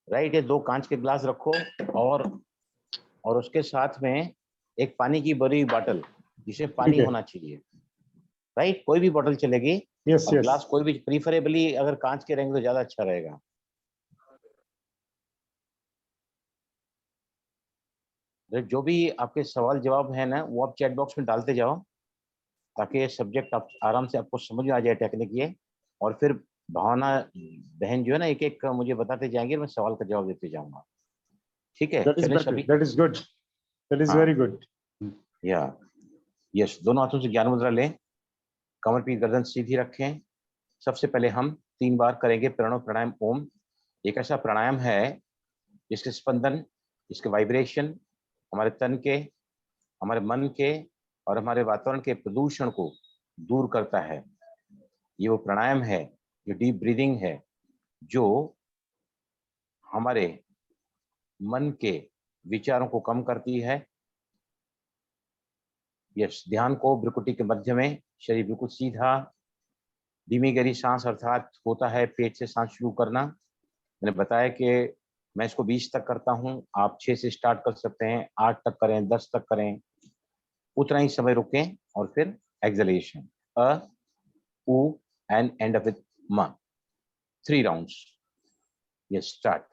Right. ये 2 कांच के ग्लास रखो और उसके साथ में एक पानी की भरी हुई बोतल जिसमें पानी ठीक है। होना चाहिए। राइट, कोई भी बोतल चलेगी। यस और यस। ग्लास कोई भी, प्रीफरेबली अगर कांच के रहेंगे तो ज्यादा अच्छा रहेगा। जो भी आपके सवाल जवाब है ना, वो आप चैट बॉक्स में डालते जाओ, ताकि ये सब्जेक्ट आप आराम से आपको समझ में आ जाए टेक्निक ये। और फिर भावना बहन जो है ना, एक एक मुझे बताते जाएंगे, मैं सवाल का जवाब देते जाऊंगा। ठीक है, दैट इज चलें बेटर, सभी। That is good, that is very हाँ, गुड। या यस, दोनों हाथों से ज्ञान मुद्रा लें, कमर की गर्दन सीधी रखें। सबसे पहले हम 3 बार करेंगे प्रणव प्राणायाम ओम। एक ऐसा प्राणायाम है जिसके स्पंदन, जिसके वाइब्रेशन हमारे तन के, हमारे मन के और हमारे वातावरण के प्रदूषण को दूर करता है। ये वो प्राणायाम है जो डीप ब्रीदिंग है, जो हमारे मन के विचारों को कम करती है। यस, ध्यान को भ्रुकुटी के मध्य में, शरीर बिल्कुल सीधा, धीमी गहरी सांस अर्थात होता है पेट से सांस शुरू करना। मैंने बताया कि मैं इसको 20 तक करता हूं, आप 6 से स्टार्ट कर सकते हैं, 8 तक करें, 10 तक करें। उतना ही समय रुकें और फिर एक्सलेशन, अ उ एंड एंड अप विद म, 3 राउंड्स। Yes, start.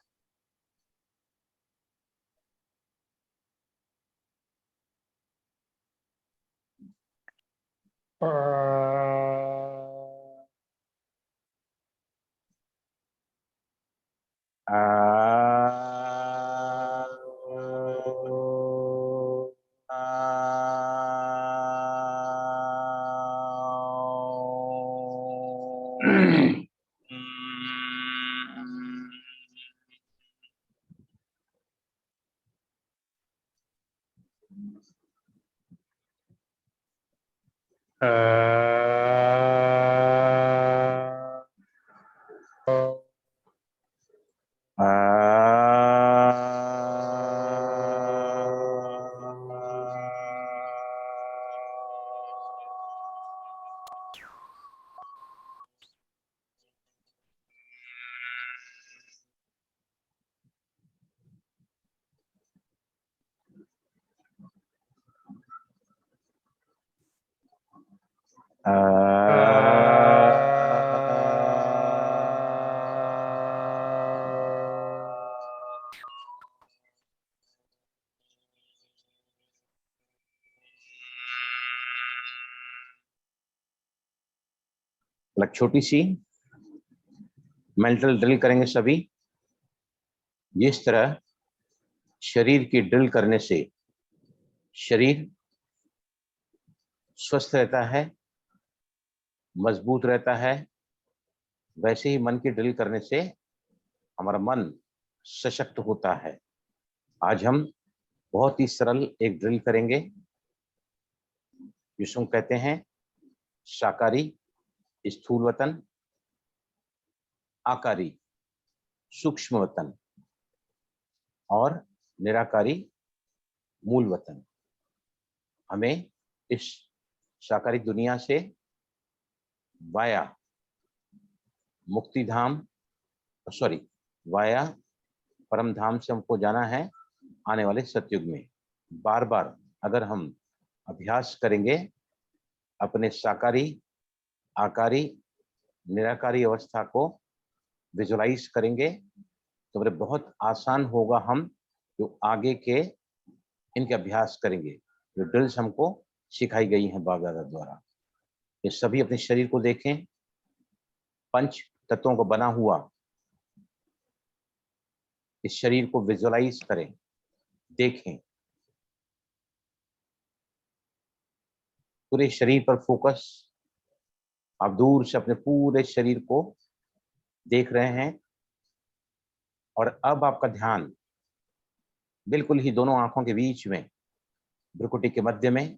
छोटी सी मेंटल ड्रिल करेंगे सभी। जिस तरह शरीर की ड्रिल करने से शरीर स्वस्थ रहता है, मजबूत रहता है, वैसे ही मन की ड्रिल करने से हमारा मन सशक्त होता है। आज हम बहुत ही सरल एक ड्रिल करेंगे जिसको कहते हैं शाकाहारी स्थूल वतन, आकारी सूक्ष्म वतन और निराकारी मूल वतन। हमें इस शाकाहारी दुनिया से वाया मुक्ति धाम, सॉरी, वाया परम धाम से हमको जाना है आने वाले सतयुग में। बार बार अगर हम अभ्यास करेंगे, अपने साकारी, आकारी, निराकारी अवस्था को विजुलाइज करेंगे, तो मेरे बहुत आसान होगा हम जो आगे के इनके अभ्यास करेंगे, जो ड्रिल्स हमको सिखाई गई हैं बाप दादा द्वारा। ये सभी अपने शरीर को देखें, पंच तत्वों को बना हुआ इस शरीर को विजुलाइज करें, देखें, पूरे शरीर पर फोकस। आप दूर से अपने पूरे शरीर को देख रहे हैं और अब आपका ध्यान बिल्कुल ही दोनों आंखों के बीच में, भ्रुकुटी के मध्य में,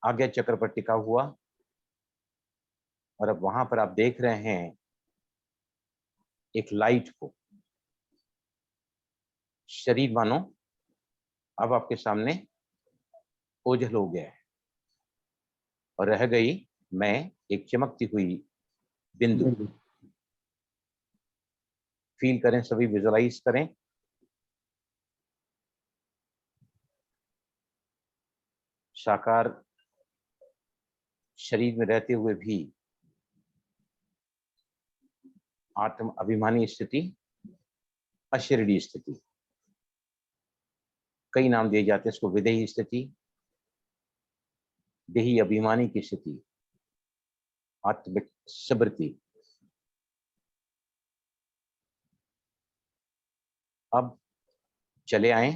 आज्ञा चक्र पर टिका हुआ। और अब वहां पर आप देख रहे हैं एक लाइट को। शरीर मानो अब आपके सामने ओझल हो गया है और रह गई मैं एक चमकती हुई बिंदु। फील करें, सभी विजुअलाइज करें। साकार शरीर में रहते हुए भी आत्म अभिमानी स्थिति, अशरीरी स्थिति, कई नाम दिए जाते हैं इसको। विदेही स्थिति, देही अभिमानी की स्थिति, आत्मिक स्मृति। अब चले आए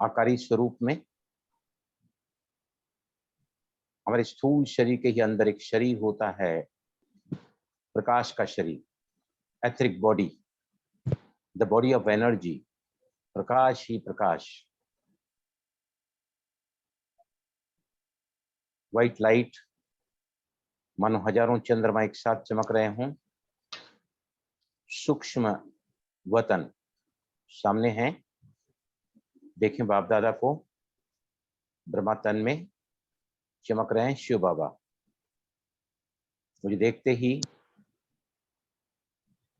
आकारी स्वरूप में। हमारे स्थूल शरीर के ही अंदर एक शरीर होता है, प्रकाश का शरीर, etheric body, the body of energy, Prakash he Prakash, white light, मानो हजारों चंद्रमा एक साथ चमक रहे हों। सूक्ष्म वतन सामने है, देखें बाप दादा को, ब्रह्मा तन में चमक रहे हैं शिव बाबा। मुझे देखते ही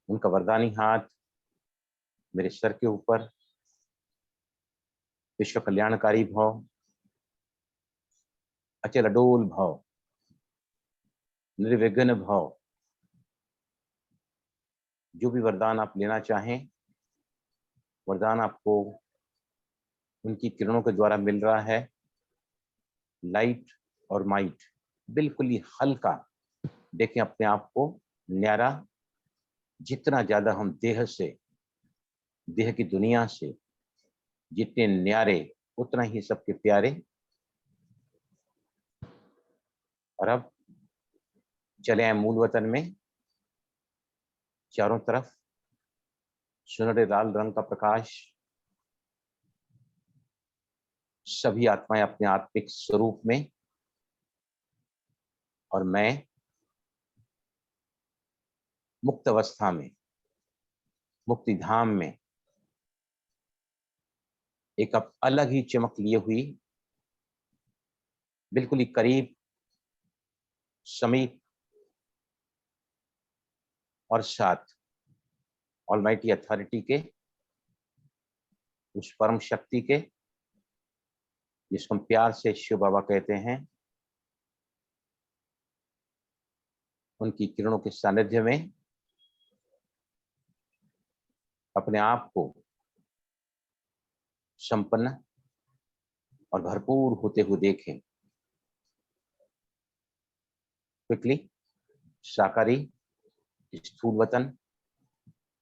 उनका वरदानी हाथ मेरे सर के ऊपर, विश्व कल्याणकारी भाव, अचल अडोल भाव, निर्विघ्न भाव। जो भी वरदान आप लेना चाहें, वरदान आपको उनकी किरणों के द्वारा मिल रहा है। लाइट और माइट, बिल्कुल ही हल्का। देखें अपने आप को न्यारा। जितना ज्यादा हम देह से, देह की दुनिया से जितने न्यारे, उतना ही सबके प्यारे। और अब चले आए मूल वतन में। चारों तरफ सुनहरे लाल रंग का प्रकाश, सभी आत्माएं अपने आत्मिक स्वरूप में, और मैं मुक्त अवस्था में, मुक्ति धाम में, एक अब अलग ही चमक लिए हुई, बिल्कुल ही करीब, समीप और साथ ऑलमाइटी अथॉरिटी के, उस परम शक्ति के जिसको हम प्यार से शिव बाबा कहते हैं, उनकी किरणों के सानिध्य में अपने आप को संपन्न और भरपूर होते हुए देखें। क्विकली साकारी स्थूल वतन,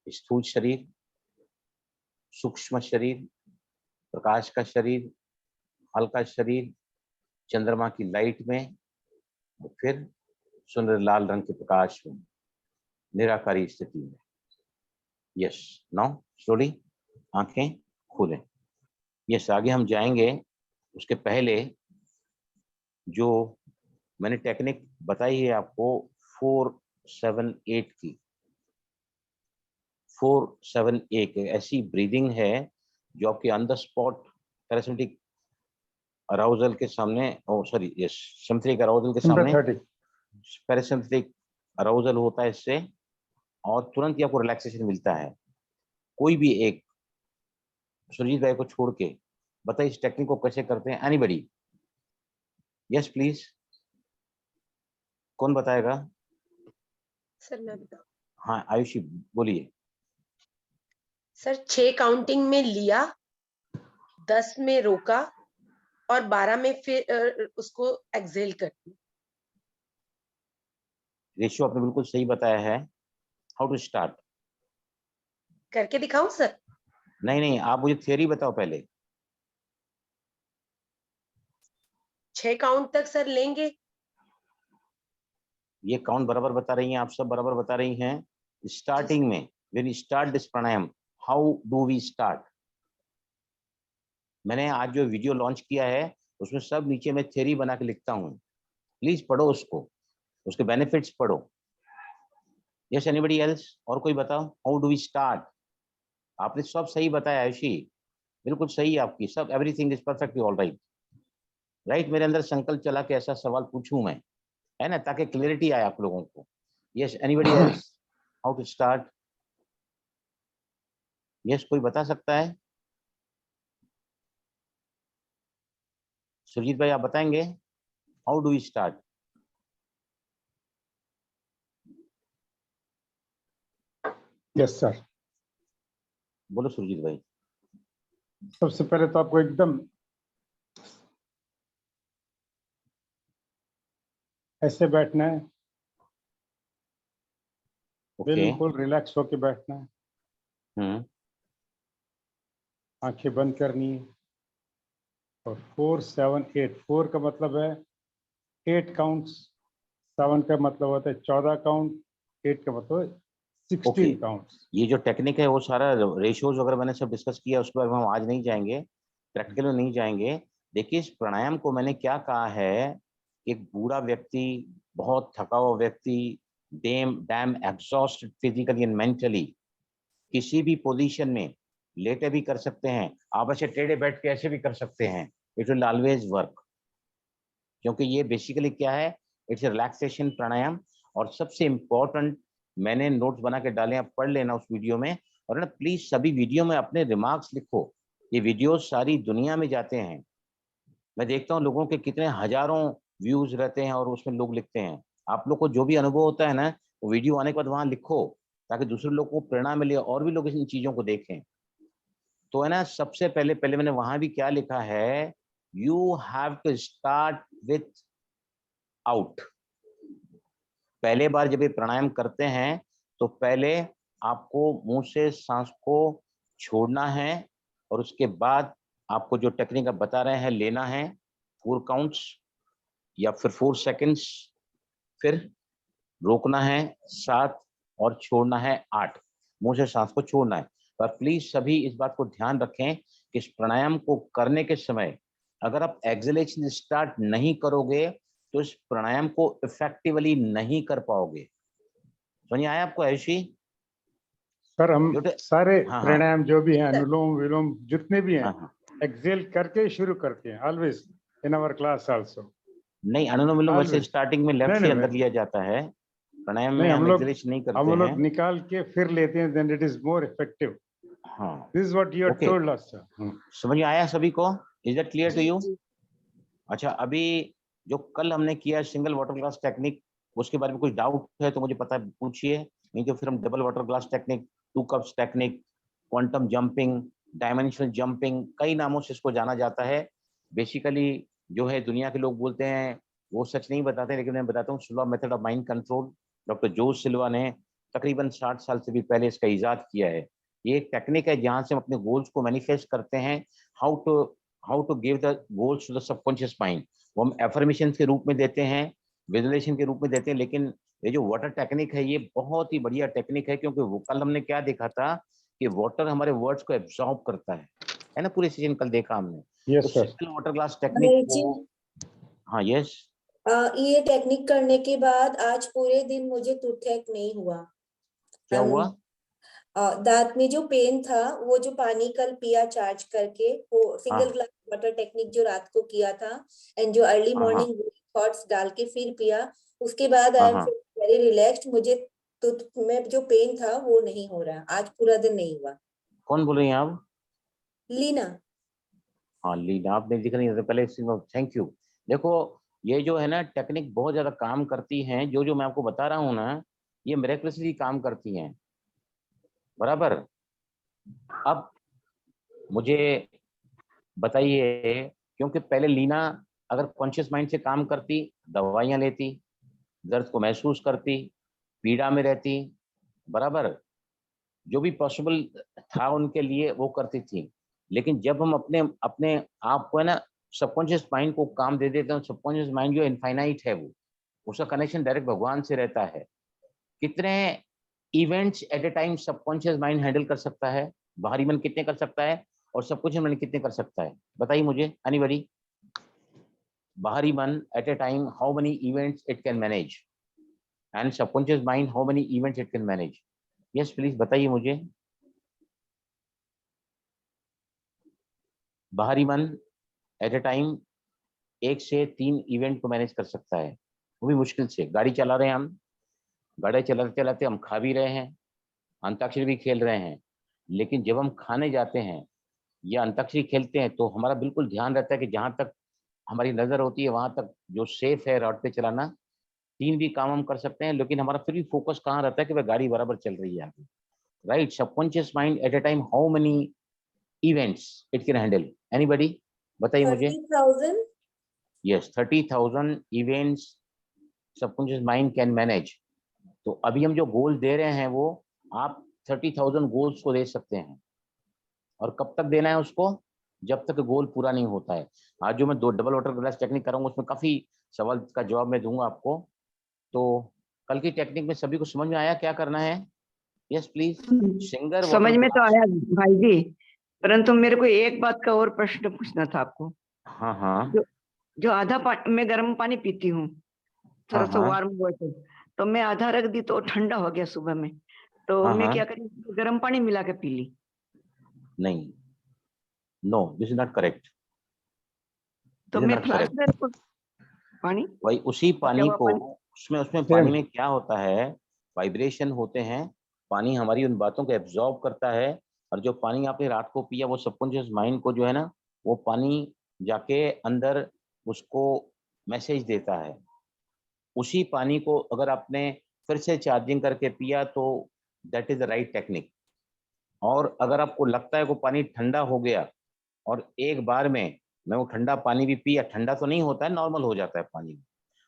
स्थूल शरीर, सूक्ष्म शरीर, प्रकाश का शरीर, हल्का शरीर, चंद्रमा की लाइट में, और फिर सुंदर लाल रंग के प्रकाश में, निराकारी स्थिति में। यस, नाउ स्लोली आंखें खोलें। यस, आगे हम जाएंगे। उसके पहले जो मैंने टेक्निक बताई है आपको 4-7-8 की, 4-7-8 ऐसी ब्रीदिंग है जो आपके on the spot parasympathetic arousal के सामने, सॉरी यस, सिम्पैथिक अराउजल के सामने पैरासिम्पैथिक अराउजल होता है इससे, और तुरंत ही आपको रिलैक्सेशन मिलता है। कोई भी एक, सुरजीत भाई को छोड़ के बताइए इस टेक्निक को कैसे करते हैं। एनीबडी? यस प्लीज, कौन बताएगा? सर मैं बताऊं? हाँ आयुषी बोलिए। सर 6 काउंटिंग में लिया, 10 में रोका और 12 में फिर उसको एक्सेल कर दिया। रेशियो आपने बिल्कुल सही बताया है। How to start? करके दिखाऊं सर? नहीं नहीं, आप मुझे थियरी बताओ पहले। 6 काउंट तक सर लेंगे। ये काउंट बराबर बता रही हैं, आप सब बराबर बता रही हैं। स्टार्टिंग में when you start this pranayama, how do we start? मैंने आज जो वीडियो लॉन्च किया है उसमें सब नीचे में थ्योरी बना के लिखता हूँ, प्लीज पढ़ो उसको, उसके बेनिफिट्स पढ़ो। Yes, anybody else? और कोई बताओ, हाउ डू वी स्टार्ट? आपने सब सही बताया आयुषी, बिल्कुल सही है आपकी सब, everything is perfectly all right. Right, मेरे अंदर संकल्प चला के ऐसा सवाल पूछूं मैं, है ना, ताकि क्लियरिटी आए आप लोगों को। Yes, anybody else? How to start? Yes, कोई बता सकता है? सुरजीत भाई आप बताएंगे, how do we start? Yes sir. बोलो सुरजीत भाई। सबसे पहले तो आपको एकदम ऐसे बैठना है, ओके। बिल्कुल रिलैक्स होके बैठना है, हम्म। आंखें बंद करनी है और 4 7 8, 4 का मतलब है 8 काउंट्स, 7 का मतलब होता है 14 काउंट, 8 का मतलब है ओके, 16 काउंट्स। ये जो टेक्निक है वो सारा रेशियोज वगैरह मैंने सब डिस्कस किया, उसके बारे में हम आज नहीं जाएंगे, प्रैक्टिकल में नहीं जाएंगे। देखिए, इस प्राणायाम को मैंने क्या कहा है, एक बूढ़ा व्यक्ति, बहुत थका हुआ व्यक्ति, dam dam exhausted physically and mentally, किसी भी पोजीशन में लेटे भी कर सकते हैं, आप ऐसे टेढ़े बैठ के ऐसे भी कर सकते हैं, इट विल ऑलवेज वर्क। क्योंकि ये बेसिकली क्या है, इट्स रिलैक्सेशन प्राणायाम। और सबसे इम्पोर्टेंट, मैंने नोट्स बना के डाले, आप पढ़ लेना उस वीडियो में। और ना प्लीज सभी वीडियो में अपने रिमार्क्स लिखो, ये वीडियो सारी दुनिया में जाते हैं, मैं देखता हूँ लोगों के कितने हजारों व्यूज रहते हैं और उसमें लोग लिखते हैं। आप लोग को जो भी अनुभव होता है ना, वो वीडियो आने के बाद वहां लिखो, ताकि दूसरे लोग को प्रेरणा मिले और भी लोग इन चीजों को देखें। तो है ना, सबसे पहले पहले मैंने वहां भी क्या लिखा है, you have to start with out. पहले बार जब ये प्राणायाम करते हैं तो पहले आपको मुंह से सांस को छोड़ना है, और उसके बाद आपको जो टेक्निक आप बता रहे हैं लेना है 4 काउंट्स या फिर 4 सेकंड्स, फिर रोकना है 7 और छोड़ना है 8, मुंह से सांस को छोड़ना है। पर प्लीज सभी इस बात को ध्यान रखें कि इस प्राणायाम को करने के समय अगर आप एक्सहेलेशन स्टार्ट नहीं करोगे तो इस प्राणायाम को इफेक्टिवली नहीं कर पाओगे। समझ आया आपको आयुषी? सर हम सारे हाँ हाँ प्राणायाम जो भी हैं, सर अनुलोम विलोम जितने भी हैं, हाँ हाँ। एक्सेल करके ही शुरू करते हैं, always in our class also. नहीं, अनुलोम विलोम वैसे ऑलवेज। स्टार्टिंग में लेफ्ट नहीं से नहीं अंदर मैं- लिया जाता है, प्राणायाम नहीं, में हम एक्सहेलेशन नहीं करते हम हैं। लोग निकाल के फिर लेते हैं, then it is more effective. हाँ, this is what you have okay, told us sir. समझ में आया सभी को? इज दैट क्लियर टू जी यू? जी अच्छा, अभी जो कल हमने किया सिंगल वाटर ग्लास टेक्निक, उसके बारे में कुछ डाउट है तो मुझे पता है, पूछिए, नहीं तो फिर हम double water glass technique, 2 cups technique, quantum jumping, dimensional jumping, कई नामों से इसको जाना जाता है। बेसिकली जो है दुनिया के लोग बोलते हैं वो सच नहीं बताते, लेकिन मैं बताता हूँ, Silva method of mind control, doctor Jose Silva ने तकरीबन 60 साल से भी पहले इसका इजाद किया है। ये एक टेक्निक है जहां से हम अपने गोल्स को मैनिफेस्ट करते हैं, how to give the goals to the subconscious mind. वो हम एफर्मेशन के रूप में देते हैं, विजुअलाइजेशन के रूप में देते हैं, लेकिन ये जो वाटर टेक्निक है ये बहुत ही बढ़िया टेक्निक है, क्योंकि वो कल हमने क्या देखा था कि वाटर हमारे वर्ड्स को एब्जॉर्ब करता है ना, पूरे सीजन कल देखा हमने। तो yes sir. Single water glass technique Manish ji, को, हाँ यस, ये टेक्निक करने के बाद आज पूरे दिन मुझे टूथेक नहीं हुआ। क्या हुआ? दांत में जो पेन था, वो जो पानी कल पिया चार्ज करके, वो सिंगल हाँ ग्लास वाटर टेक्निक जो रात को किया था, एंड जो अर्ली हाँ हाँ मॉर्निंग थॉट्स डाल के फिर पिया, उसके बाद हाँ आई एम हाँ। Very relaxed. मुझे टूथ में जो पेन था वो नहीं हो रहा, आज पूरा दिन नहीं हुआ। कौन बोल रही हैं आप? लीना। हाँ लीना, आपने दिख रही है पहले, थैंक यू। देखो, ये जो है ना टेक्निक बहुत ज्यादा काम करती हैं, जो जो मैं आपको बता रहा हूँ ना, ये मिरेकलसली काम करती हैं, बराबर। अब मुझे बताइए, क्योंकि पहले लीना अगर कॉन्शियस माइंड से काम करती, दवाइयां लेती, दर्द को महसूस करती, पीड़ा में रहती, बराबर, जो भी पॉसिबल था उनके लिए वो करती थी। लेकिन जब हम अपने अपने आप को है ना सबकॉन्शियस माइंड को काम दे देते हैं, सबकॉन्शियस माइंड जो इनफाइनाइट है, वो उसका कनेक्शन डायरेक्ट भगवान से रहता है। कितने events at a time subconscious mind handle कर सकता है? बाहरी मन कितने कर सकता है और सबकॉन्शियस माइंड कितने कर सकता है? बताइए मुझे, एनीबॉडी। बाहरी मन at a time how many events it can manage, and subconscious mind how many events it can manage? Yes please बताइए मुझे। बाहरी मन एट ए टाइम 1 से 3 इवेंट को मैनेज कर सकता है, वो भी मुश्किल से। गाड़ी चला रहे हैं हम, गाड़ी चलाते चलाते हम खा भी रहे हैं, अंताक्षरी भी खेल रहे हैं, लेकिन जब हम खाने जाते हैं या अंताक्षरी खेलते हैं तो हमारा बिल्कुल ध्यान रहता है कि जहां तक हमारी नजर होती है वहां तक जो सेफ है रोड पे चलाना। 3 भी काम हम कर सकते हैं, लेकिन हमारा फिर भी फोकस कहाँ रहता है कि वह गाड़ी बराबर चल रही है आगे। Right, subconscious mind at a time how many events it can handle? Anybody बताइए मुझे। 30,000। Yes, 30,000 events subconscious mind can manage. तो अभी हम जो गोल दे रहे हैं वो आप 30,000 गोल्स को दे सकते हैं। और कब तक देना है उसको? जब तक गोल पूरा नहीं होता है। आज जो मैं 2 डबल वाटर ग्लास टेक्निक कराऊंगा उसमें काफी सवाल का जवाब मैं दूंगा आपको। तो कल की टेक्निक में सभी को समझ में आया क्या करना है? Yes please. सिंगर समझ वाटर में तो ग्लास। आया भाई जी, परंतु मेरे को एक बात का और प्रश्न पूछना था आपको। हाँ हाँ जो जो आधा पानी मैं गर्म पानी पीती हूँ, थोड़ा सा हाँ वार्म वाटर, तो मैं आधा रख दी तो ठंडा हो गया सुबह में, तो हाँ मैं हाँ। क्या करी, गर्म पानी मिला के पी ली। नहीं, no, this is not correct. तो दिस इज मैं नॉट फ्लास्क करेक्ट। में रखूं पानी, भाई उसी तो क्या पानी हुआ को, पानी? उसमें उसमें पानी सेम। में क्या होता है, वाइब्रेशन होते हैं। पानी हमारी उन बातों को एब्जॉर्ब करता है। और जो पानी आपने रात को पिया वो सबकॉन्शियस माइंड को जो है ना, वो पानी जाके अंदर उसको मैसेज देता है। उसी पानी को अगर आपने फिर से चार्जिंग करके पिया तो that is the right technique. और अगर आपको लगता है वो पानी ठंडा हो गया और एक बार में मैं वो ठंडा पानी भी पिया, ठंडा तो नहीं होता है, नॉर्मल हो जाता है पानी,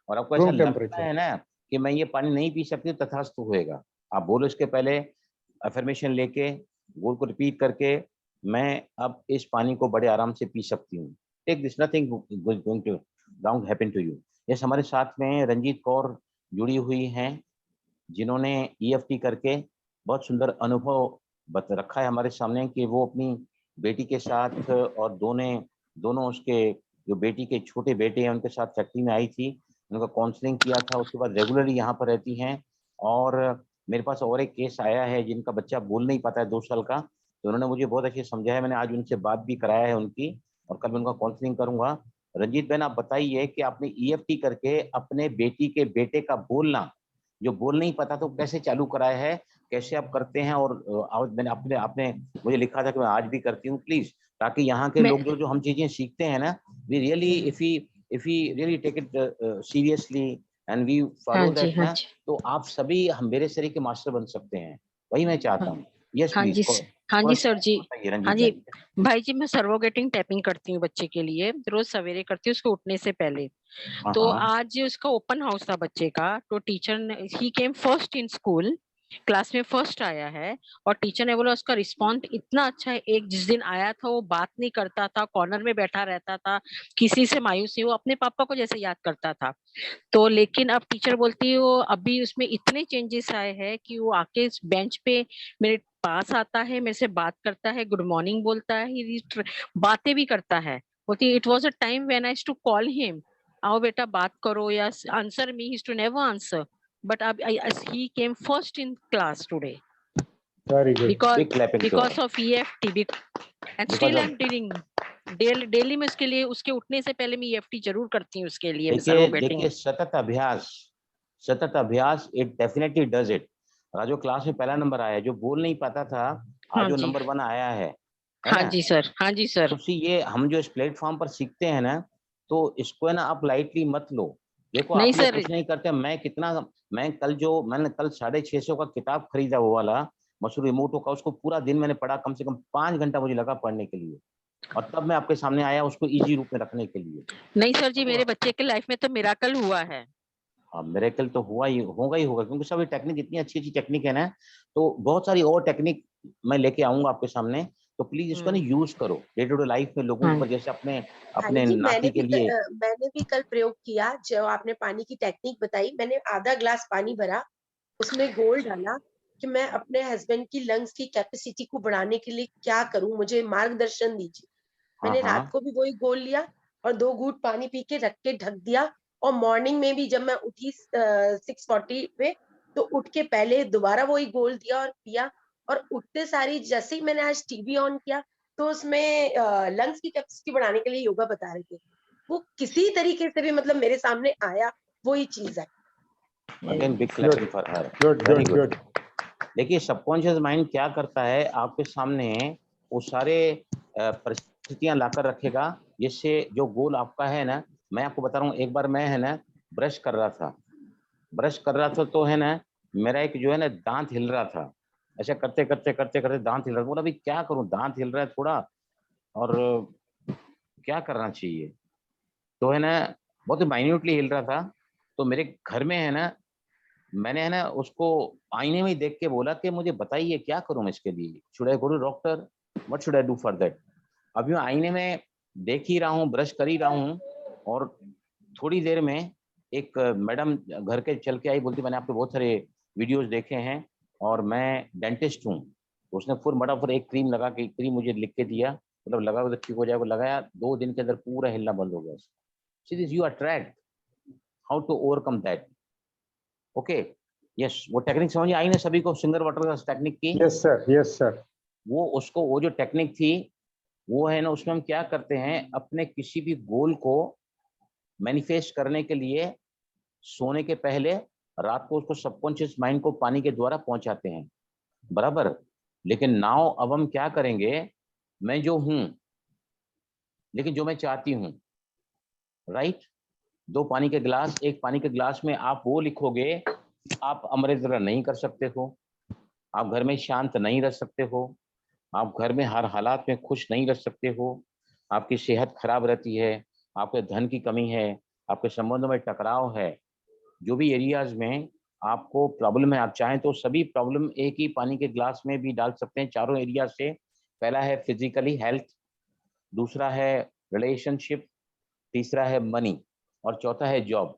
और आपको ऐसा रूम लगता टेम्परेचर। है ना कि मैं ये पानी नहीं पी सकती, तो तथास्तु होएगा। आप बोलो इसके पहले अफर्मेशन लेके, गोल को रिपीट करके, मैं अब इस पानी को बड़े आराम से पी सकती हूँ। Take this, nothing going to round happen to you. Yes, हमारे साथ में रंजीत कौर जुड़ी हुई हैं, जिन्होंने ईएफटी करके बहुत सुंदर अनुभव बता रखा है हमारे सामने कि वो अपनी बेटी के साथ और दोनों उसके जो बेटी के छोटे बेटे हैं उनके साथ फैक्ट्री में आई थी, उनका काउंसलिंग किया था, उसके बाद रेगुलरली यहाँ पर रहती हैं। और मेरे पास और एक केस आया है जिनका बच्चा बोल नहीं पाता है 2 साल का, तो उन्होंने मुझे बहुत अच्छे समझाया। मैंने आज उनसे बात भी कराया है उनकी, और कल मैं उनका काउंसलिंग करूंगा। रंजीत बहन, आप बताइए कि आपने ईएफटी करके अपने बेटी के बेटे का बोलना, जो बोल नहीं पाता तो कैसे चालू कराया है, कैसे आप करते हैं? और मैंने अपने आपने मुझे लिखा था कि मैं आज भी करती हूँ प्लीज, ताकि यहाँ के मैं लोग जो जो हम चीजें सीखते हैं ना, we really if we really take it seriously and we हाँ फॉलो जी, दैट हाँ ना, जी, तो आप सभी हम मेरे शरीर के मास्टर बन सकते हैं। वही मैं चाहता हाँ हूँ। यस हाँ प्लीज, जी, हाँ थोड़ा जी सा सर जी। बताइए हाँ रंजीत जी बहन। भाई जी, मैं सर्वोगेटिंग टैपिंग करती हूँ बच्चे के लिए, रोज सवेरे करती हूँ उसको उठने से पहले। हाँ तो हाँ आज उसका ओपन हाउस था बच्चे का, तो टीचर ने, he came first in school, class में फर्स्ट आया है। और टीचर ने बोला उसका रिस्पॉन्स इतना अच्छा है। एक जिस दिन आया था वो बात नहीं करता था, कॉर्नर में बैठा रहता था, किसी से मायूसी, वो अपने पापा को जैसे याद करता था। तो लेकिन अब टीचर बोलती है वो अभी उसमें इतने चेंजेस आए हैं कि वो आके इस बेंच पे मेरे पास आता है, मेरे से बात करता है, गुड मॉर्निंग बोलता है, बातें भी करता है। बोलती it was a time when I to call him, आओ बेटा बात करो या answer me, he to never answer, but अब he came first in class today very good. because big clapping to because of EFT and because still of, I'm doing daily में उसके लिए, उसके उठने से पहले मैं EFT जरूर करती हूँ उसके लिए, मैं देखिए सर्वोगेटिंग। देखिए, सतत अभ्यास इट डेफिनेटली डज इट। और जो क्लास में पहला नंबर आया है, जो बोल नहीं पाता था, आज हाँ जो जी, नंबर 1 आया है हाँ ना? जी सर, हाँ जी सर। तो सी ये हम जो इस प्लेटफॉर्म पर सीखते हैं ना, तो इसको है ना आप लाइटली मत लो। देखो नहीं आप लोग सर, कुछ नहीं करते, मैंने कल 650 का किताब खरीदा, वो वाला मसूर इमोटो का, उसको पूरा दिन मैंने पढ़ा, कम से कम 5 घंटा मुझे लगा पढ़ने के लिए, और तब मैं आपके सामने आया उसको इजी रूप में रखने के लिए। नहीं सर जी, मेरे तो बच्चे के लाइफ में तो मिराकल हुआ है। मिरेकल तो होगा ही होगा, क्योंकि सब ये टेक्निक इतनी अच्छी अच्छी टेक्निक है ना। तो बहुत सारी और टेक्निक मैं लेके आऊंगा आपके सामने, तो प्लीज इसको ना यूज करो डे टू डे लाइफ में लोगों के हाँ ऊपर, जैसे अपने हाँ अपने जी, नाती के लिए। मैंने भी कल प्रयोग किया, जो आपने पानी की टेक्निक बताई। मैंने आधा ग्लास पानी भरा, उसमें घोल डाला कि मैं अपने हस्बैंड की लंग्स की कैपेसिटी को बढ़ाने के लिए क्या करूं, मुझे मार्गदर्शन दीजिए। हाँ मैंने रात हाँ को भी वही घोल लिया और 2 घूंट पानी पी के रख के ढक दिया। और मॉर्निंग में भी जब मैं उठी 6:40 पे, तो उठ के पहले दोबारा वही घोल दिया और पिया। और उठते सारी जैसे ही मैंने आज टीवी ऑन किया, तो उसमें लंग्स की कैपेसिटी बढ़ाने के लिए योगा बता रहे थे। वो किसी तरीके से भी मतलब मेरे सामने आया, वही चीज है। Again big good clapping for her. Good very good good. Good. देखिए सबकॉन्शियस माइंड क्या करता है, आपके सामने वो सारे परिस्थितियां लाकर रखेगा, जिससे जो गोल आपका है ना, मैं आपको बता रहा हूँ, एक बार मैं है ना ब्रश कर रहा था तो है ना मेरा एक जो है ना दांत हिल रहा था, ऐसे करते करते करते करते दांत हिल रहा था, बोला अभी क्या करूं, दांत हिल रहा है थोड़ा और क्या करना चाहिए, तो है ना बहुत माइन्यूटली हिल रहा था, तो मेरे घर में है ना मैंने है ना उसको आईने में ही देख के बोला कि मुझे बताइए क्या करूं मैं इसके लिए, should I go to doctor, what should I do for that. अभी मैं आईने में देख ही रहा हूँ, ब्रश कर ही रहा हूँ, और थोड़ी देर में एक मैडम घर के चल के आई, बोलती मैंने आपके बहुत सारे वीडियोस देखे हैं और मैं डेंटिस्ट हूँ। तो उसने फिर फटाफट एक क्रीम लगा के, क्रीम मुझे लिख के दिया, मतलब लगा तो ठीक हो जाएगा, लगाया 2 दिन के अंदर पूरा हिलना बंद हो गया। See this you are tracked how to overcome that. Okay, yes, वो टेक्निक समझ आई ना सभी को, सिंगर वाटर का टेक्निक की? Yes sir, yes sir. वो जो टेक्निक थी वो है ना, उसमें हम क्या करते हैं, अपने किसी भी गोल को मैनिफेस्ट करने के लिए सोने के पहले रात को उसको सबकॉन्शियस माइंड को पानी के द्वारा पहुंचाते हैं, बराबर। लेकिन नाउ अब हम क्या करेंगे, मैं जो हूं लेकिन जो मैं चाहती हूं, राइट। 2 पानी के गिलास, एक पानी के गिलास में आप वो लिखोगे, आप अमृत नहीं कर सकते हो, आप घर में शांत नहीं रह सकते हो, आप घर में हर हालात में खुश नहीं रह सकते हो, आपकी सेहत खराब रहती है, आपके धन की कमी है, आपके संबंधों में टकराव है, जो भी एरियाज में आपको प्रॉब्लम है, आप चाहें तो सभी प्रॉब्लम एक ही पानी के ग्लास में भी डाल सकते हैं, चारों एरिया से। पहला है फिजिकली हेल्थ, दूसरा है रिलेशनशिप, तीसरा है मनी, और चौथा है जॉब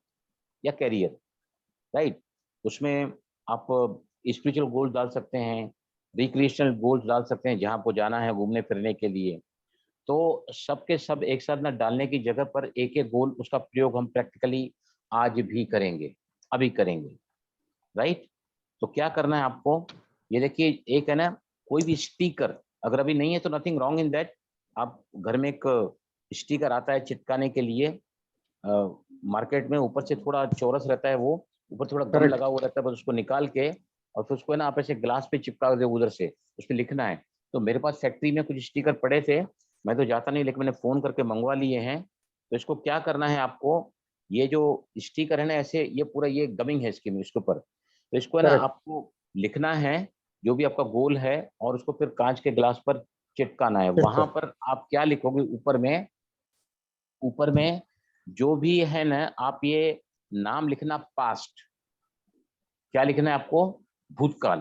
या करियर, राइट। उसमें आप स्पिरिचुअल गोल डाल सकते हैं, रिक्रिएशनल गोल्स डाल सकते हैं, जहाँ आपको जाना है घूमने फिरने के लिए। तो सबके सब एक साथ ना डालने की जगह पर एक एक गोल, उसका प्रयोग हम प्रैक्टिकली आज भी करेंगे, अभी करेंगे, राइट। तो क्या करना है आपको, ये देखिए, एक है ना कोई भी स्टिकर अगर अभी नहीं है तो नथिंग रॉन्ग इन दैट, आप घर में एक स्टिकर आता है चिपकाने के लिए, मार्केट में ऊपर से थोड़ा चौरस रहता है, वो ऊपर थोड़ा गम करेक्ट। लगा हुआ रहता है, बस उसको निकाल के और फिर उसको है ना आप ऐसे ग्लास पे चिपका दे, उधर से उस पर लिखना है। तो मेरे पास फैक्ट्री में कुछ स्टिकर पड़े थे, मैं तो जाता नहीं, लेकिन मैंने फोन करके मंगवा लिए हैं। तो इसको क्या करना है आपको, ये जो स्टिकर है ना, ऐसे ये पूरा ये गमिंग है इसके ऊपर, तो इसको है ना करेक्ट। आपको लिखना है जो भी आपका गोल है, और उसको फिर कांच के ग्लास पर चिपकाना है। यस वहां सर। पर आप क्या लिखोगे, ऊपर में जो भी है ना, आप ये नाम लिखना पास्ट, क्या लिखना है आपको, भूतकाल,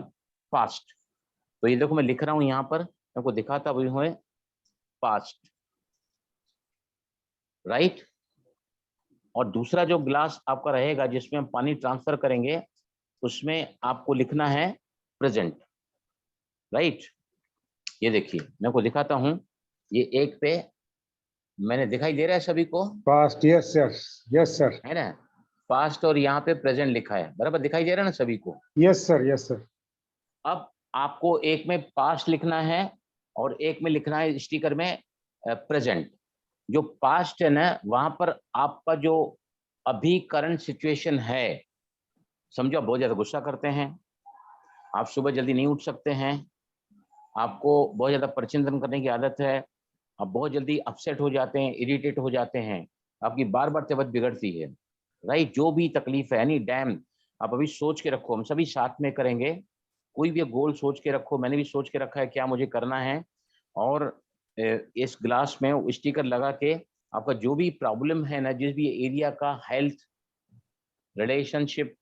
पास्ट। तो ये देखो मैं लिख रहा हूं यहाँ पर, आपको दिखाता भी हूँ, पास्ट, राइट। और दूसरा जो ग्लास आपका रहेगा जिसमें हम पानी ट्रांसफर करेंगे, उसमें आपको लिखना है प्रेजेंट, राइट। ये देखिए मैं आपको दिखाता हूँ, ये एक पे मैंने, दिखाई दे रहा है सभी को, past, yes sir, yes sir. है ना, पास्ट, और यहाँ पे प्रेजेंट लिखा है, बराबर दिखाई दे रहा है ना सभी को। Yes sir, yes sir. अब आपको एक में पास्ट लिखना है और एक में लिखना है स्टिकर में प्रेजेंट। जो पास्ट है ना, वहां पर आपका जो अभी करंट सिचुएशन है, समझो आप बहुत ज्यादा गुस्सा करते हैं, आप सुबह जल्दी नहीं उठ सकते हैं, आपको बहुत ज्यादा परिचिंतन करने की आदत है, आप बहुत जल्दी अपसेट हो जाते हैं, इरिटेट हो जाते हैं, आपकी बार बार तबीयत बिगड़ती है, राइट। जो भी तकलीफ है, यानी डैम, आप अभी सोच के रखो, हम सभी साथ में करेंगे, कोई भी गोल सोच के रखो, मैंने भी सोच के रखा है क्या मुझे करना है, और इस ग्लास में स्टिकर लगा के आपका जो भी प्रॉब्लम है ना, जिस भी एरिया का, हेल्थ, रिलेशनशिप,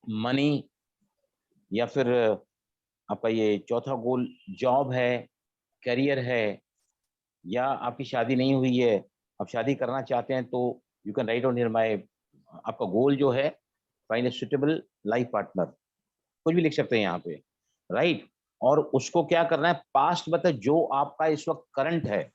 मनी, या फिर आपका ये चौथा गोल जॉब है, करियर है, या आपकी शादी नहीं हुई है, आप शादी करना चाहते हैं, तो you can write on here my, आपका गोल जो है, find a suitable life partner, कुछ भी लिख सकते हैं यहाँ पे, राइट। और उसको क्या करना है, पास्ट बता, जो आपका इस वक्त करंट है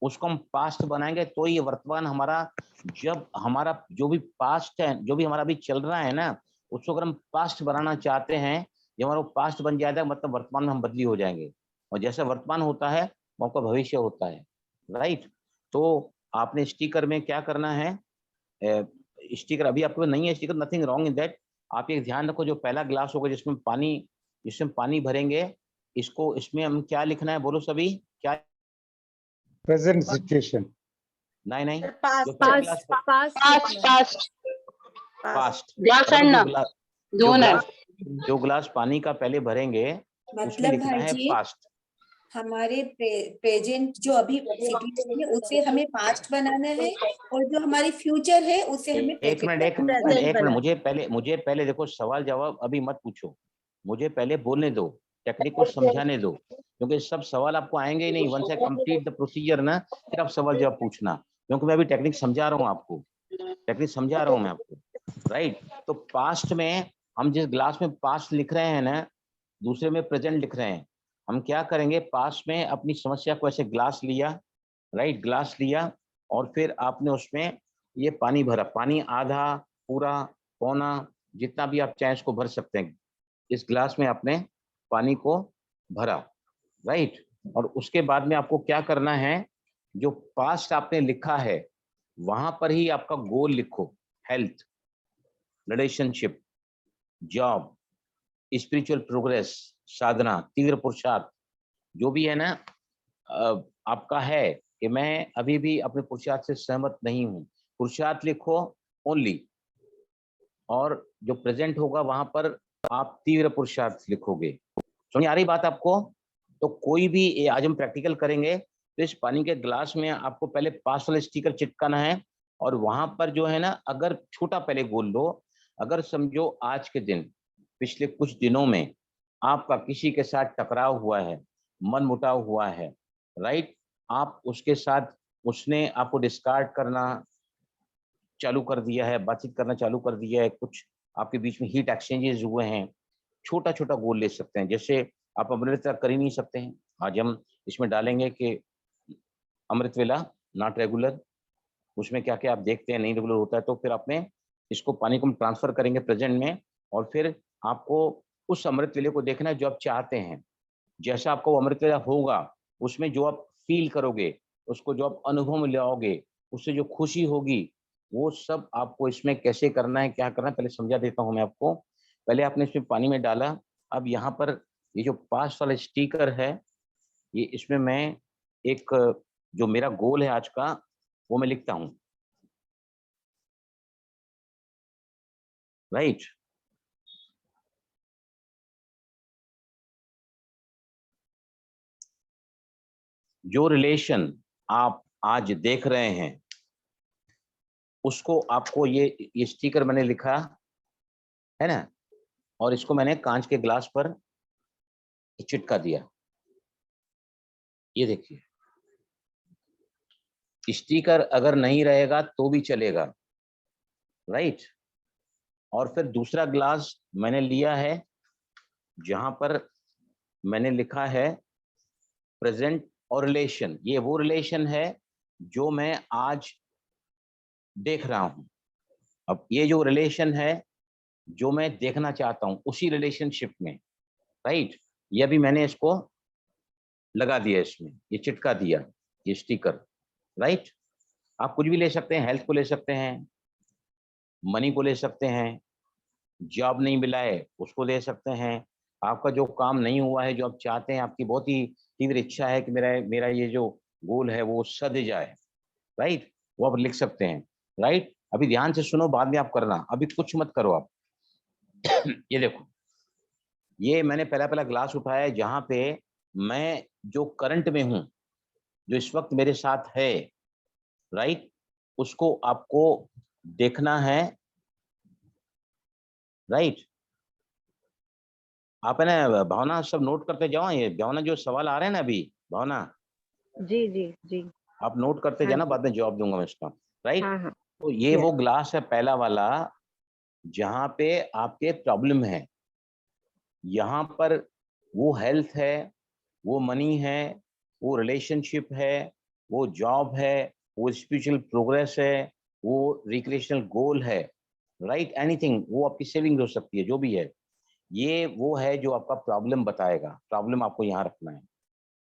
उसको हम पास्ट बनाएंगे, तो ये वर्तमान हमारा, जब हमारा जो भी पास्ट है, जो भी हमारा अभी चल रहा है ना, उसको अगर हम पास्ट बनाना चाहते हैं, जब हमारा पास्ट बन जाता है, मतलब वर्तमान में हम बदली हो जाएंगे, और जैसा वर्तमान होता है वो आपका भविष्य होता है, राइट। तो आपने स्टिकर में क्या करना है, स्टिकर अभी आपके पास नहीं है, sticker nothing wrong in that, आप एक ध्यान रखो, जो पहला ग्लास होगा जिसमें पानी जिसमें पानी भरेंगे, इसको इसमें हम क्या लिखना है, बोलो सभी क्या? Present situation. नहीं, पास जो पहले ग्लास पास्ट, जो ग्लास पानी का पहले भरेंगे उसमें मतलब लिखना भाई है जी, पास्ट। हमारे प्रेजेंट जो अभी सिचुएशन है उसे हमें पास्ट बनाना है, और जो हमारी फ्यूचर है उसे हमें एक मिनट, मुझे पहले देखो, सवाल जवाब अभी मत पूछो, मुझे पहले बोलने दो, टेक्निक को समझाने दो, क्योंकि सब सवाल आपको आएंगे ही नहीं। Once I complete the procedure ना, फिर आप सवाल जवाब पूछना, क्योंकि मैं अभी टेक्निक समझा रहा हूँ आपको, मैं आपको। राइट, तो पास्ट में हम जिस ग्लास में पास्ट लिख रहे हैं ना, दूसरे में प्रेजेंट लिख रहे हैं, हम क्या करेंगे, पास्ट में अपनी समस्या को ऐसे ग्लास लिया, राइट, ग्लास लिया, और फिर आपने उसमें ये पानी भरा, पानी आधा, पूरा, पौना, जितना भी आप चाहें उसको भर सकते हैं। इस ग्लास में आपने पानी को भरा, राइट, और उसके बाद में आपको क्या करना है, जो पास्ट आपने लिखा है वहां पर ही आपका गोल लिखो। Health, relationship, job, spiritual progress, साधना, तीव्र पुरुषार्थ, जो भी है ना आपका है कि मैं अभी भी अपने पुरुषार्थ से सहमत नहीं हूँ, पुरुषार्थ लिखो ओनली, और जो प्रेजेंट होगा वहां पर आप तीव्र पुरुषार्थ लिखोगे। समझ आ रही बात आपको? तो कोई भी आज हम प्रैक्टिकल करेंगे, तो इस पानी के ग्लास में आपको पहले पास वाला स्टिकर चिपकाना है, और वहां पर जो है ना, अगर छोटा पहले गोल लो, अगर समझो आज के दिन, पिछले कुछ दिनों में आपका किसी के साथ टकराव हुआ है, मन मुटाव हुआ है, राइट, आप उसके साथ, उसने आपको डिस्कार्ड करना चालू कर दिया है, बातचीत करना चालू कर दिया है, कुछ आपके बीच में हीट एक्सचेंजेस हुए हैं, छोटा छोटा गोल ले सकते हैं। जैसे आप अमृत वेला कर ही नहीं सकते हैं, आज हम इसमें डालेंगे कि अमृत वेला नॉट रेगुलर, उसमें क्या क्या आप देखते हैं नहीं रेगुलर होता है, तो फिर आपने इसको पानी को हम ट्रांसफर करेंगे प्रेजेंट में, और फिर आपको उस अमृत वेले को देखना है जो आप चाहते हैं। जैसा आपको अमृत वेला होगा, उसमें जो आप फील करोगे, उसको जो आप अनुभव में लाओगे, उससे जो खुशी होगी, वो सब आपको इसमें कैसे करना है, क्या करना है, पहले समझा देता हूँ मैं आपको। पहले आपने इसमें पानी में डाला, अब यहाँ पर ये जो पास वाला स्टिकर है, ये इसमें मैं एक जो मेरा गोल है आज का, वो मैं लिखता हूँ, राइट। जो रिलेशन आप आज देख रहे हैं, उसको आपको ये स्टिकर मैंने लिखा है ना, और इसको मैंने कांच के ग्लास पर चिटका दिया। ये देखिए, स्टिकर अगर नहीं रहेगा तो भी चलेगा, राइट। और फिर दूसरा ग्लास मैंने लिया है, जहां पर मैंने लिखा है प्रेजेंट और रिलेशन। ये वो रिलेशन है जो मैं आज देख रहा हूं। अब ये जो रिलेशन है जो मैं देखना चाहता हूं, उसी रिलेशनशिप में, राइट, ये भी मैंने इसको लगा दिया, इसमें ये चिटका दिया, ये स्टिकर, राइट। आप कुछ भी ले सकते हैं, हेल्थ को ले सकते हैं, मनी को ले सकते हैं, जॉब नहीं मिला है उसको ले सकते हैं, आपका जो काम नहीं हुआ है, जो आप चाहते हैं, आपकी बहुत ही तीव्र इच्छा है कि मेरा मेरा ये जो गोल है वो सध जाए, राइट, वो आप लिख सकते हैं, राइट। अभी ध्यान से सुनो, बाद में आप करना, अभी कुछ मत करो आप। ये देखो, ये मैंने पहला पहला ग्लास उठाया है, जहां पे मैं जो करंट में हूं, जो इस वक्त मेरे साथ है, राइट, उसको आपको देखना है, राइट। आप है ना भावना, सब नोट करते जाओ, ये भावना जो सवाल आ रहे हैं ना अभी, भावना जी जी जी। आप नोट करते हाँ जाना, जी। बाद में जवाब दूंगा मैं इसका, राइट। हाँ हाँ। तो ये Yes. वो ग्लास है पहला वाला, जहां पे आपके प्रॉब्लम है, यहाँ पर वो हेल्थ है, वो मनी है, वो रिलेशनशिप है, वो जॉब है, वो स्पिरिचुअल प्रोग्रेस है, वो रिक्रिएशनल गोल है, राइट, एनीथिंग, वो आपकी सेविंग हो सकती है, जो भी है, ये वो है जो आपका प्रॉब्लम बताएगा, प्रॉब्लम आपको यहाँ रखना है,